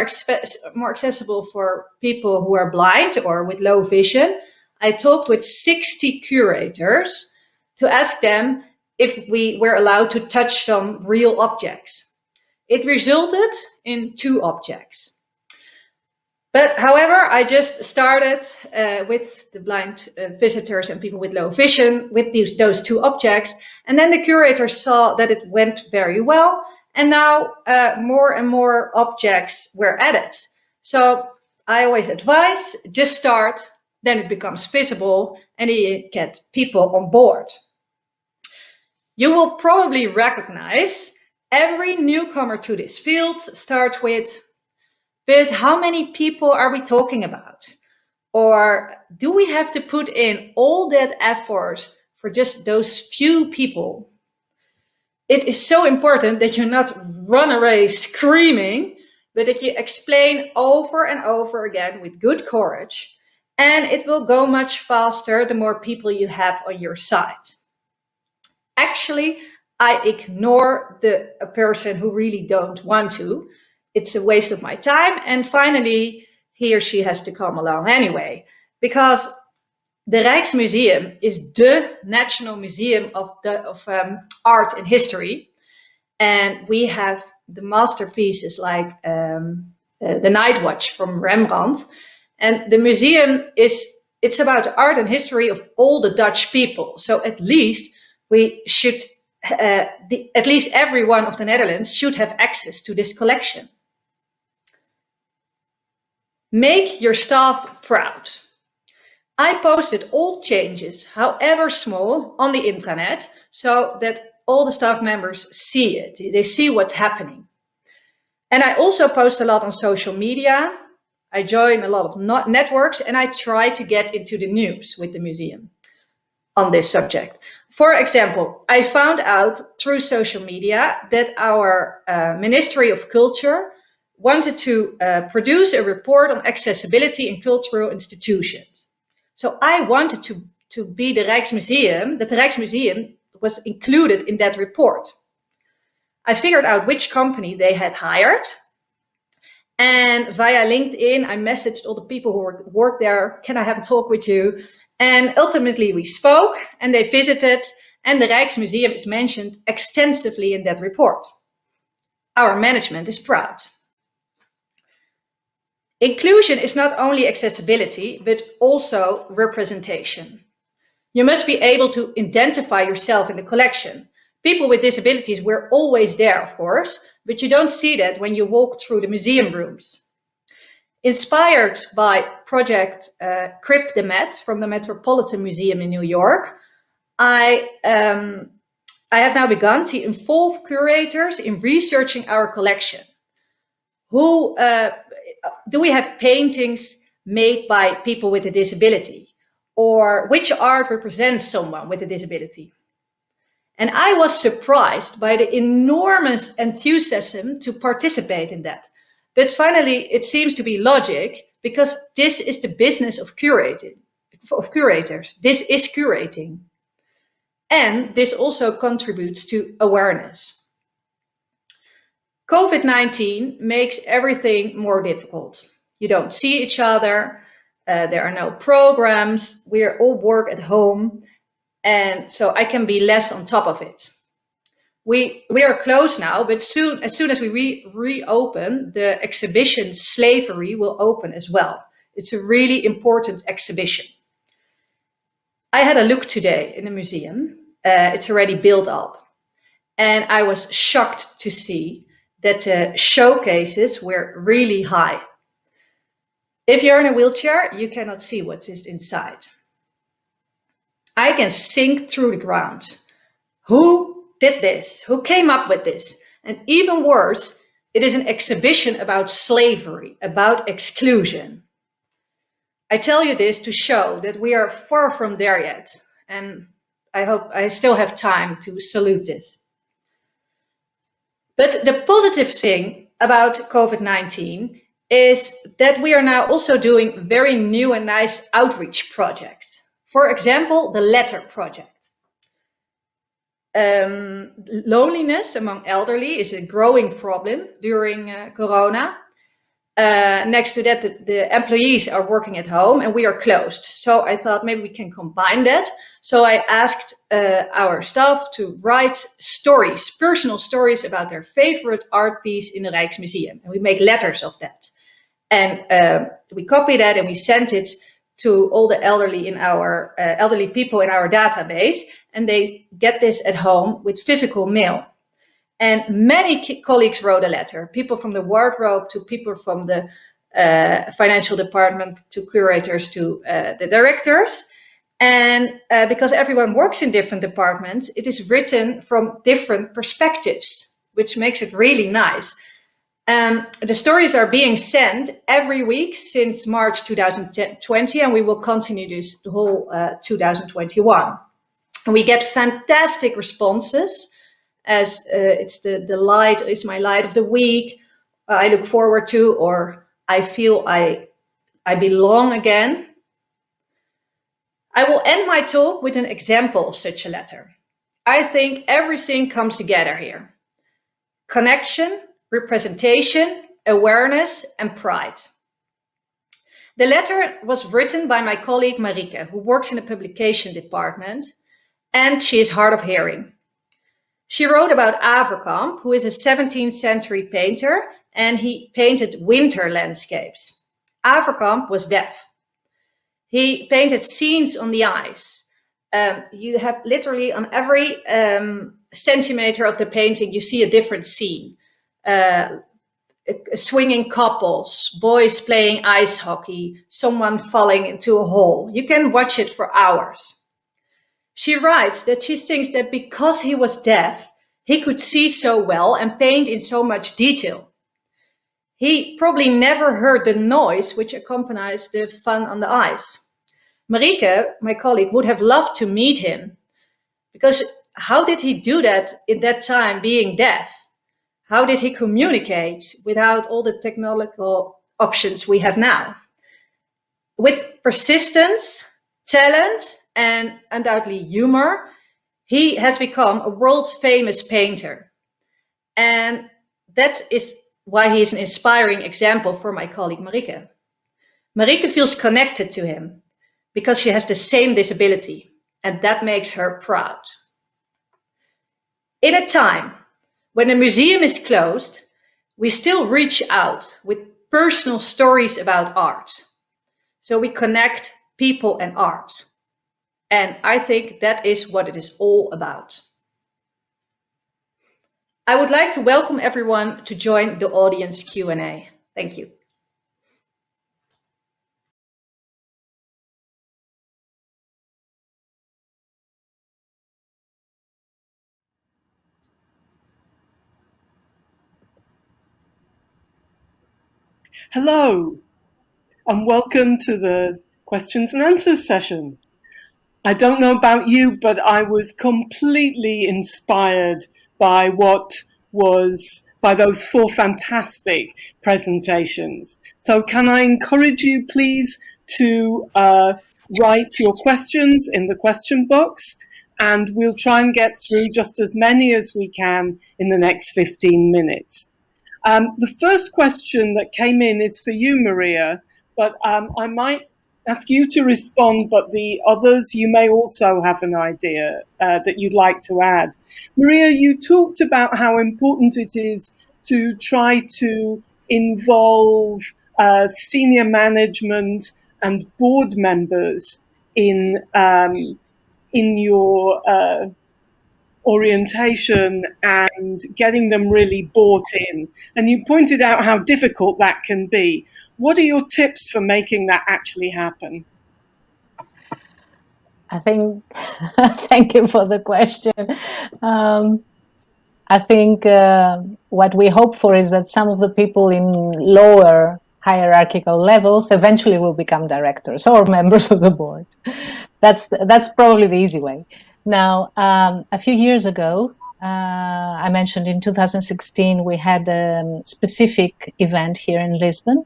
accessible for people who are blind or with low vision, I talked with 60 curators to ask them if we were allowed to touch some real objects. It resulted in 2 objects. But however, I just started with the blind visitors and people with low vision with those 2 objects. And then the curators saw that it went very well. And now more and more objects were added. So I always advise, just start, then it becomes visible, and you get people on board. You will probably recognize every newcomer to this field starts with, but how many people are we talking about? Or do we have to put in all that effort for just those few people? It is so important that you not run away screaming, but that you explain over and over again with good courage. And it will go much faster the more people you have on your side. Actually, I ignore a person who really don't want to. It's a waste of my time. And finally, he or she has to come along anyway, because the Rijksmuseum is the national museum of art and history. And we have the masterpieces like the Night Watch from Rembrandt. And the museum it's about art and history of all the Dutch people. So at least we should, at least everyone of the Netherlands should have access to this collection. Make your staff proud. I posted all changes, however small, on the intranet so that all the staff members see it. They see what's happening. And I also post a lot on social media. I join a lot of networks, and I try to get into the news with the museum on this subject. For example, I found out through social media that our Ministry of Culture wanted to produce a report on accessibility in cultural institutions. So I wanted to be the Rijksmuseum, that the Rijksmuseum was included in that report. I figured out which company they had hired. And via LinkedIn, I messaged all the people who work there, can I have a talk with you? And ultimately we spoke and they visited, and the Rijksmuseum is mentioned extensively in that report. Our management is proud. Inclusion is not only accessibility, but also representation. You must be able to identify yourself in the collection. People with disabilities, we're always there, of course, but you don't see that when you walk through the museum rooms. Inspired by Project Crypt the Met from the Metropolitan Museum in New York, I have now begun to involve curators in researching our collection. Do we have paintings made by people with a disability? Or which art represents someone with a disability? And I was surprised by the enormous enthusiasm to participate in that. But finally, it seems to be logic, because this is the business of curators. This is curating. And this also contributes to awareness. COVID-19 makes everything more difficult. You don't see each other. There are no programs. We all work at home. And so I can be less on top of it. We are closed now, but as soon as we reopen, the exhibition Slavery will open as well. It's a really important exhibition. I had a look today in the museum. It's already built up. And I was shocked to see that the showcases were really high. If you're in a wheelchair, you cannot see what's inside. I can sink through the ground. Who did this? Who came up with this? And even worse, it is an exhibition about slavery, about exclusion. I tell you this to show that we are far from there yet. And I hope I still have time to salute this. But the positive thing about COVID-19 is that we are now also doing very new and nice outreach projects. For example, the Letter Project. Loneliness among elderly is a growing problem during Corona. Next to that, the employees are working at home and we are closed. So I thought maybe we can combine that. So I asked our staff to write stories, personal stories about their favorite art piece in the Rijksmuseum. And we make letters of that. And we copy that and we sent it to all the elderly people in our database, and they get this at home with physical mail. And many colleagues wrote a letter, people from the wardrobe to people from the financial department to curators to the directors. And because everyone works in different departments, it is written from different perspectives, which makes it really nice. The stories are being sent every week since March 2020, and we will continue this the whole 2021. And we get fantastic responses, as it's the light is my light of the week, I look forward to, or I feel I belong again. I will end my talk with an example of such a letter. I think everything comes together here. Connection, representation, awareness, and pride. The letter was written by my colleague Marike, who works in the publication department, and she is hard of hearing. She wrote about Averkamp, who is a 17th century painter, and he painted winter landscapes. Averkamp was deaf. He painted scenes on the ice. You have literally on every centimeter of the painting, you see a different scene. swinging couples, boys playing ice hockey, someone falling into a hole. You can watch it for hours. She writes that she thinks that because he was deaf, he could see so well and paint in so much detail. He probably never heard the noise which accompanies the fun on the ice. Marieke, my colleague, would have loved to meet him, because how did he do that in that time being deaf? How did he communicate without all the technological options we have now? With persistence, talent, and undoubtedly humor, he has become a world-famous painter. And that is why he is an inspiring example for my colleague Marieke. Marieke feels connected to him because she has the same disability, and that makes her proud. In a time when the museum is closed, we still reach out with personal stories about art. So we connect people and art. And I think that is what it is all about. I would like to welcome everyone to join the audience Q&A. Thank you.
Hello, and welcome to the questions and answers session. I don't know about you, but I was completely inspired by those 4 fantastic presentations. So can I encourage you, please, to write your questions in the question box, and we'll try and get through just as many as we can in the next 15 minutes. The first question that came in is for you, Maria, but I might ask you to respond, but the others, you may also have an idea that you'd like to add. Maria, you talked about how important it is to try to involve senior management and board members in your orientation and getting them really bought in. And you pointed out how difficult that can be. What are your tips for making that actually happen?
I think, thank you for the question. I think what we hope for is that some of the people in lower hierarchical levels eventually will become directors or members of the board. That's probably the easy way. Now, a few years ago, I mentioned in 2016, we had a specific event here in Lisbon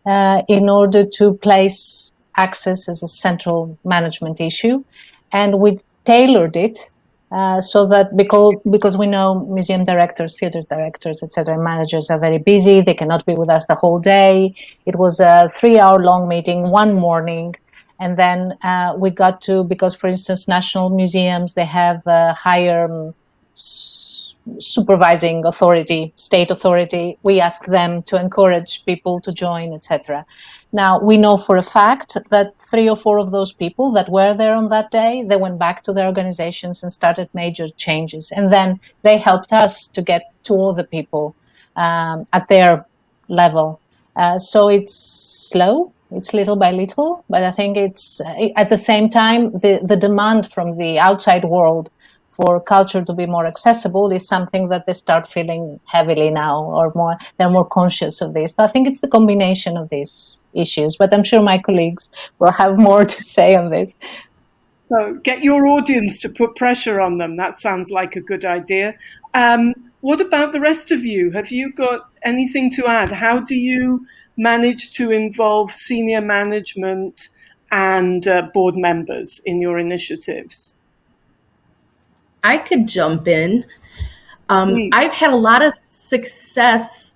in order to place access as a central management issue. And we tailored it so that because we know museum directors, theater directors, etc., managers are very busy. They cannot be with us the whole day. It was a 3-hour-long meeting, one morning. And then we got to, because, for instance, national museums, they have a higher supervising authority, state authority. We ask them to encourage people to join, etc. Now, we know for a fact that 3 or 4 of those people that were there on that day, they went back to their organizations and started major changes. And then they helped us to get to all the people at their level. So it's slow. It's little by little, but I think it's at the same time, the demand from the outside world for culture to be more accessible is something that they start feeling heavily now, or they're more conscious of this. So I think it's the combination of these issues, but I'm sure my colleagues will have more to say on this.
So get your audience to put pressure on them. That sounds like a good idea. What about the rest of you? Have you got anything to add? How do you manage to involve senior management and board members in your initiatives?
I could jump in. I've had a lot of success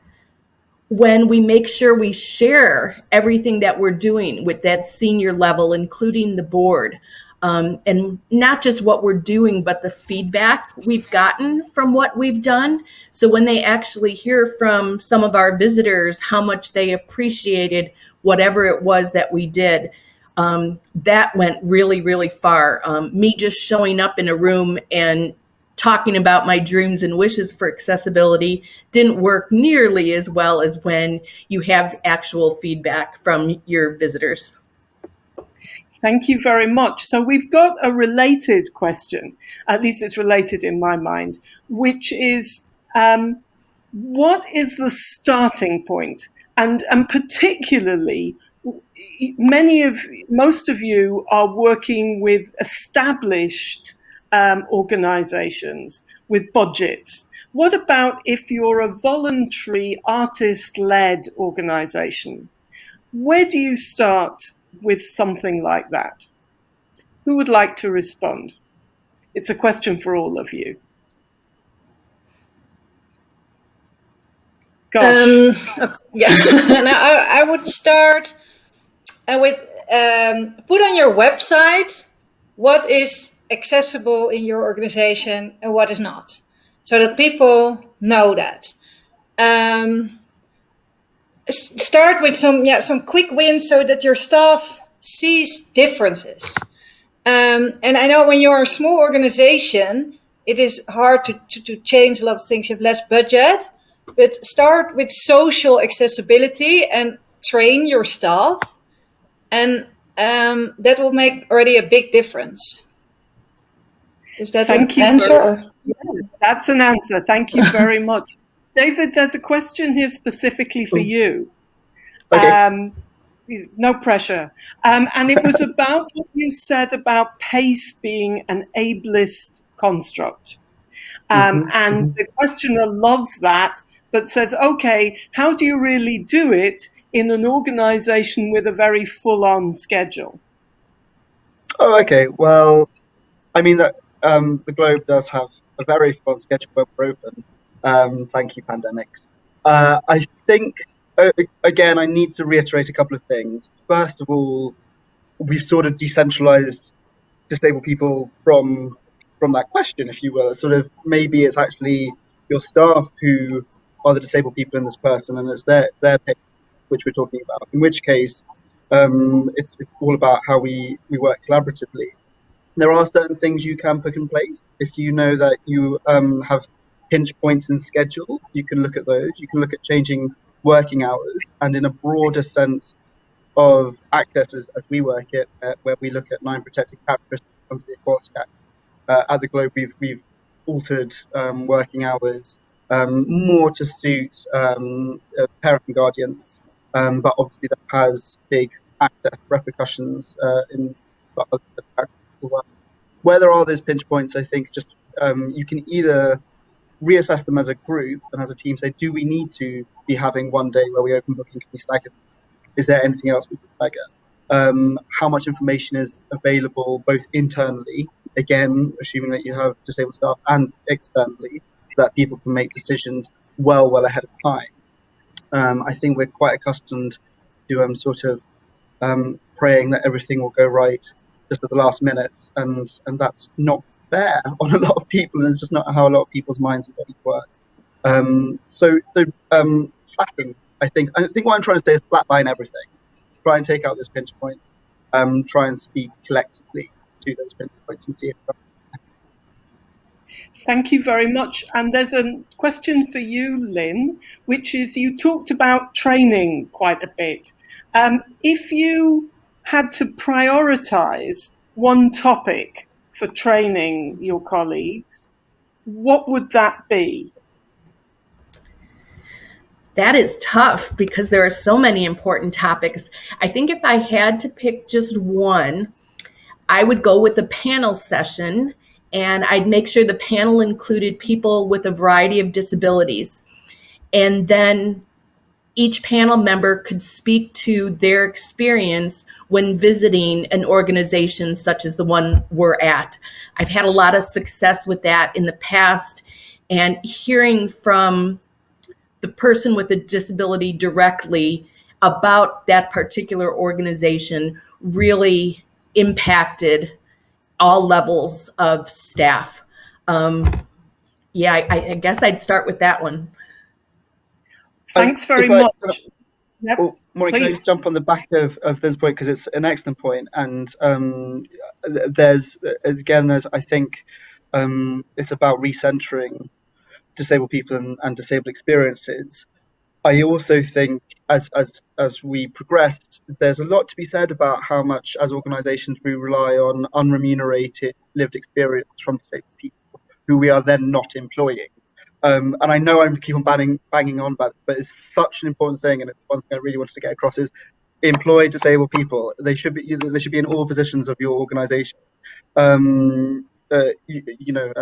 when we make sure we share everything that we're doing with that senior level, including the board. And not just what we're doing, but the feedback we've gotten from what we've done. So when they actually hear from some of our visitors how much they appreciated whatever it was that we did, that went really, really far. Me just showing up in a room and talking about my dreams and wishes for accessibility didn't work nearly as well as when you have actual feedback from your visitors.
Thank you very much. So we've got a related question, at least it's related in my mind, which is what is the starting point? And particularly, most of you are working with established organizations with budgets. What about if you're a voluntary artist-led organization? Where do you start with something like that? Who would like to respond? It's a question for all of you. Gosh.
Yeah. Now I would start with put on your website what is accessible in your organization and what is not, so that people know that. Start with some quick wins so that your staff sees differences. And I know when you're a small organization, it is hard to change a lot of things. You have less budget, but start with social accessibility and train your staff, and that will make already a big difference. Is that an answer?
Yeah, that's an answer. Thank you very much. David, there's a question here specifically for you.
Okay.
No pressure. And it was about what you said about PACE being an ableist construct. And the questioner loves that, but says, okay, how do you really do it in an organization with a very full-on schedule?
Oh, okay. Well, I mean, the Globe does have a very full schedule when we're open. Thank you, pandemics. I think, again, I need to reiterate a couple of things. First of all, we've sort of decentralized disabled people from that question, if you will. Sort of maybe it's actually your staff who are the disabled people in this person, and it's their pay, which we're talking about. In which case, it's all about how we work collaboratively. There are certain things you can put in place. If you know that you have pinch points in schedule, you can look at those. You can look at changing working hours, and in a broader sense of access as we work it, where we look at 9 protected characteristics under the Equality Act. At the Globe, we've altered working hours more to suit parent and guardians, but obviously that has big access repercussions in where there are those pinch points. I think just you can either reassess them as a group and as a team, say, do we need to be having one day where we open booking? Can we stagger? Is there anything else we can stagger? How much information is available both internally, again, assuming that you have disabled staff, and externally, that people can make decisions well ahead of time. I think we're quite accustomed to sort of praying that everything will go right just at the last minute, and that's not fair on a lot of people, and it's just not how a lot of people's minds and bodies work. So flatten. I think what I'm trying to say is flatline everything. Try and take out this pinch point. Try and speak collectively to those pinch points and see if.
Thank you very much. And there's a question for you, Lynn, which is, you talked about training quite a bit. If you had to prioritize one topic for training your colleagues, what would that be?
That is tough because there are so many important topics. I think if I had to pick just one, I would go with a panel session, and I'd make sure the panel included people with a variety of disabilities. And then each panel member could speak to their experience when visiting an organization such as the one we're at. I've had a lot of success with that in the past, and hearing from the person with a disability directly about that particular organization really impacted all levels of staff. I guess I'd start with that one.
Thanks very much.
Yep, well, Maureen, can I just jump on the back of this point, because it's an excellent point, and there's I think it's about recentering disabled people and disabled experiences. I also think as we progress, there's a lot to be said about how much as organisations we rely on unremunerated lived experience from disabled people who we are then not employing. And I know I'm keep on banging on about it, but it's such an important thing, and it's one thing I really wanted to get across is employ disabled people. They should be in all positions of your organisation. You know,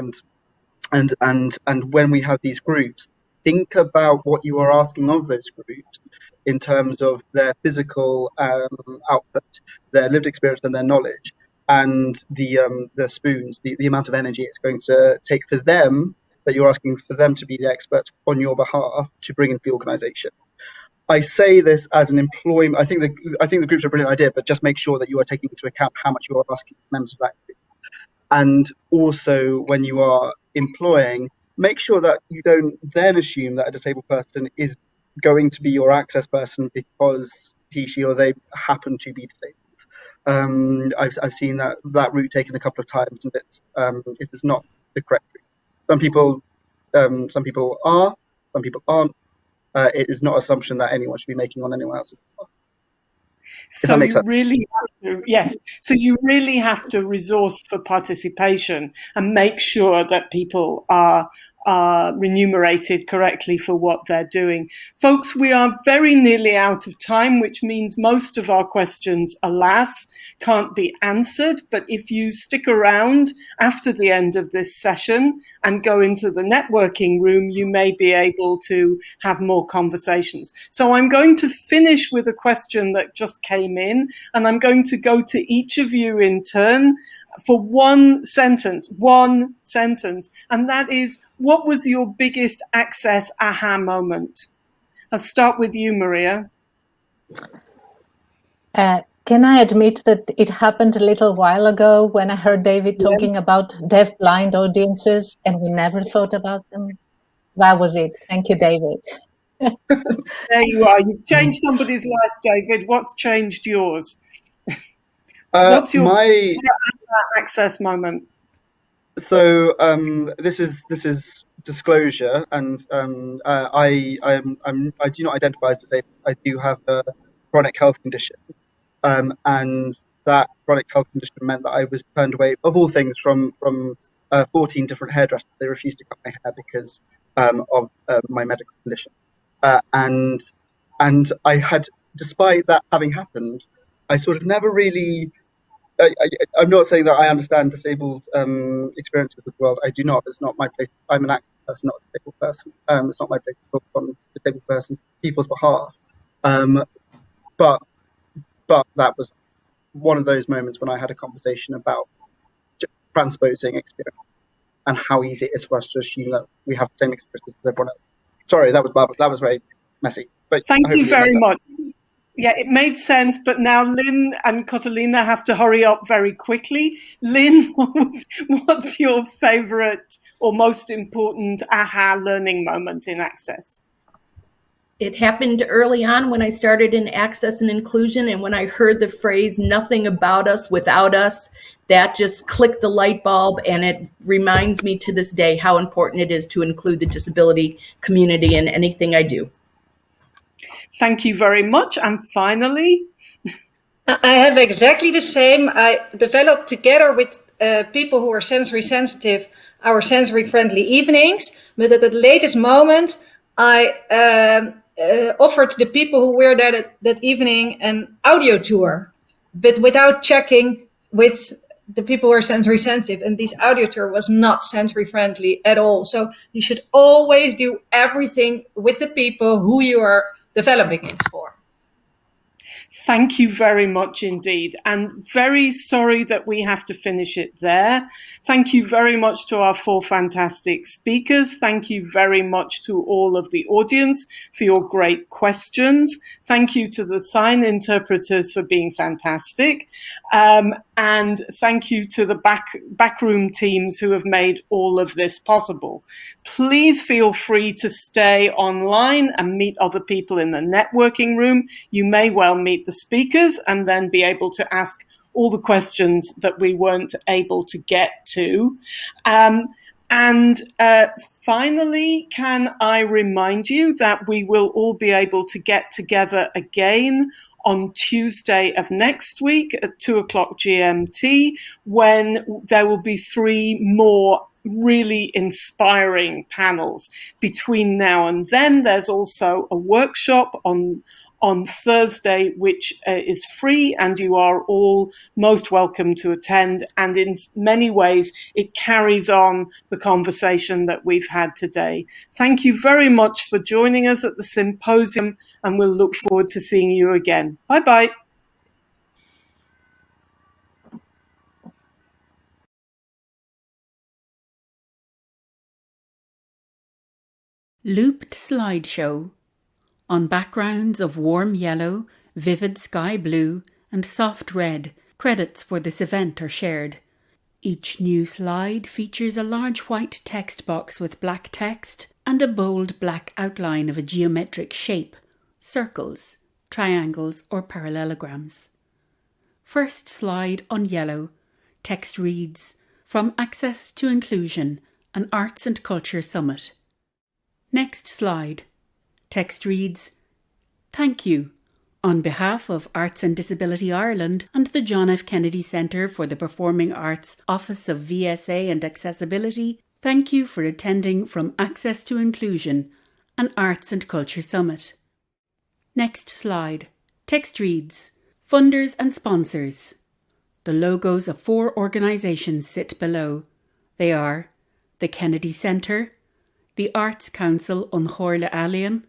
and when we have these groups, think about what you are asking of those groups in terms of their physical output, their lived experience, and their knowledge, and the spoons, the amount of energy it's going to take for them, that you're asking for them to be the experts on your behalf to bring into the organisation. I say this as an employment. I think the groups are a brilliant idea, but just make sure that you are taking into account how much you are asking members of that group. And also, when you are employing, make sure that you don't then assume that a disabled person is going to be your access person because he, she, or they happen to be disabled. I've seen that route taken a couple of times, and it is not the correct route. Some people are, some people aren't. It is not assumption that anyone should be making on anyone else's behalf.
So you really have to, yes. So you really have to resource for participation and make sure that people are remunerated correctly for what they're doing. Folks, we are very nearly out of time, which means most of our questions, alas, can't be answered. But if you stick around after the end of this session and go into the networking room, you may be able to have more conversations. So I'm going to finish with a question that just came in, and I'm going to go to each of you in turn for one sentence, and that is, what was your biggest Access aha moment? I'll start with you, Maria.
Can I admit that it happened a little while ago when I heard David talking about deaf-blind audiences and we never thought about them? That was it. Thank you, David.
There you are. You've changed somebody's life, David. What's changed yours? What's your access moment?
So this is disclosure, and I do not identify as disabled. I do have a chronic health condition, and that chronic health condition meant that I was turned away, of all things, from 14 different hairdressers. They refused to cut my hair because of my medical condition, and I had, despite that having happened, I sort of never really. I'm not saying that I understand disabled experiences of the world. I do not. It's not my place. I'm an active person, not a disabled person. It's not my place to talk on disabled people's behalf. But that was one of those moments when I had a conversation about transposing experience and how easy it is for us to assume that we have the same experiences as everyone else. Sorry, that was very messy. But
thank you very much. Yeah, it made sense, but now Lynn and Catalina have to hurry up very quickly. Lynn, what's your favourite or most important aha learning moment in Access?
It happened early on when I started in Access and Inclusion, and when I heard the phrase, nothing about us without us, that just clicked the light bulb, and it reminds me to this day how important it is to include the disability community in anything I do.
Thank you very much. And finally?
I have exactly the same. I developed together with people who are sensory sensitive our sensory friendly evenings, but at the latest moment I offered the people who were there that evening an audio tour, but without checking with the people who are sensory sensitive, and this audio tour was not sensory friendly at all. So you should always do everything with the people who you are developing it for.
Thank you very much indeed, and very sorry that we have to finish it there. Thank you very much to our 4 fantastic speakers. Thank you very much to all of the audience for your great questions. Thank you to the sign interpreters for being fantastic. And thank you to the backroom teams who have made all of this possible. Please feel free to stay online and meet other people in the networking room. You may well meet the speakers and then be able to ask all the questions that we weren't able to get to. Finally, can I remind you that we will all be able to get together again on Tuesday of next week at 2:00 GMT, when there will be 3 more really inspiring panels. Between now and then, there's also a workshop on Thursday, which is free, and you are all most welcome to attend. And in many ways, it carries on the conversation that we've had today. Thank you very much for joining us at the symposium, and we'll look forward to seeing you again. Bye-bye.
Looped slideshow. On backgrounds of warm yellow, vivid sky blue, and soft red, credits for this event are shared. Each new slide features a large white text box with black text and a bold black outline of a geometric shape, circles, triangles, or parallelograms. First slide on yellow. Text reads, "From Access to Inclusion, an Arts and Culture Summit." Next slide. Text reads, "Thank you. On behalf of Arts and Disability Ireland and the John F. Kennedy Centre for the Performing Arts Office of VSA and Accessibility, thank you for attending From Access to Inclusion, an Arts and Culture Summit." Next slide. Text reads, "Funders and sponsors." The logos of 4 organisations sit below. They are the Kennedy Centre, the Arts Council An Chomhairle Ealaíon,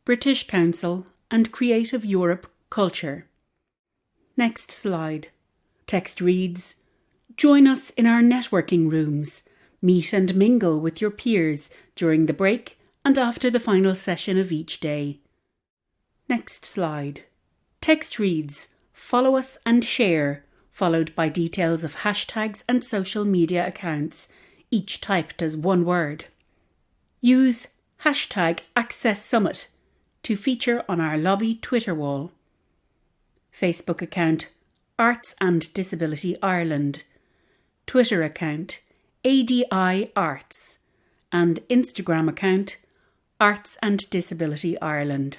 British Council, and Creative Europe Culture. Next slide. Text reads, "Join us in our networking rooms. Meet and mingle with your peers during the break and after the final session of each day." Next slide. Text reads, "Follow us and share," followed by details of hashtags and social media accounts, each typed as one word. Use hashtag #AccessSummit to feature on our lobby Twitter wall. Facebook account Arts and Disability Ireland, Twitter account ADI Arts, and Instagram account Arts and Disability Ireland.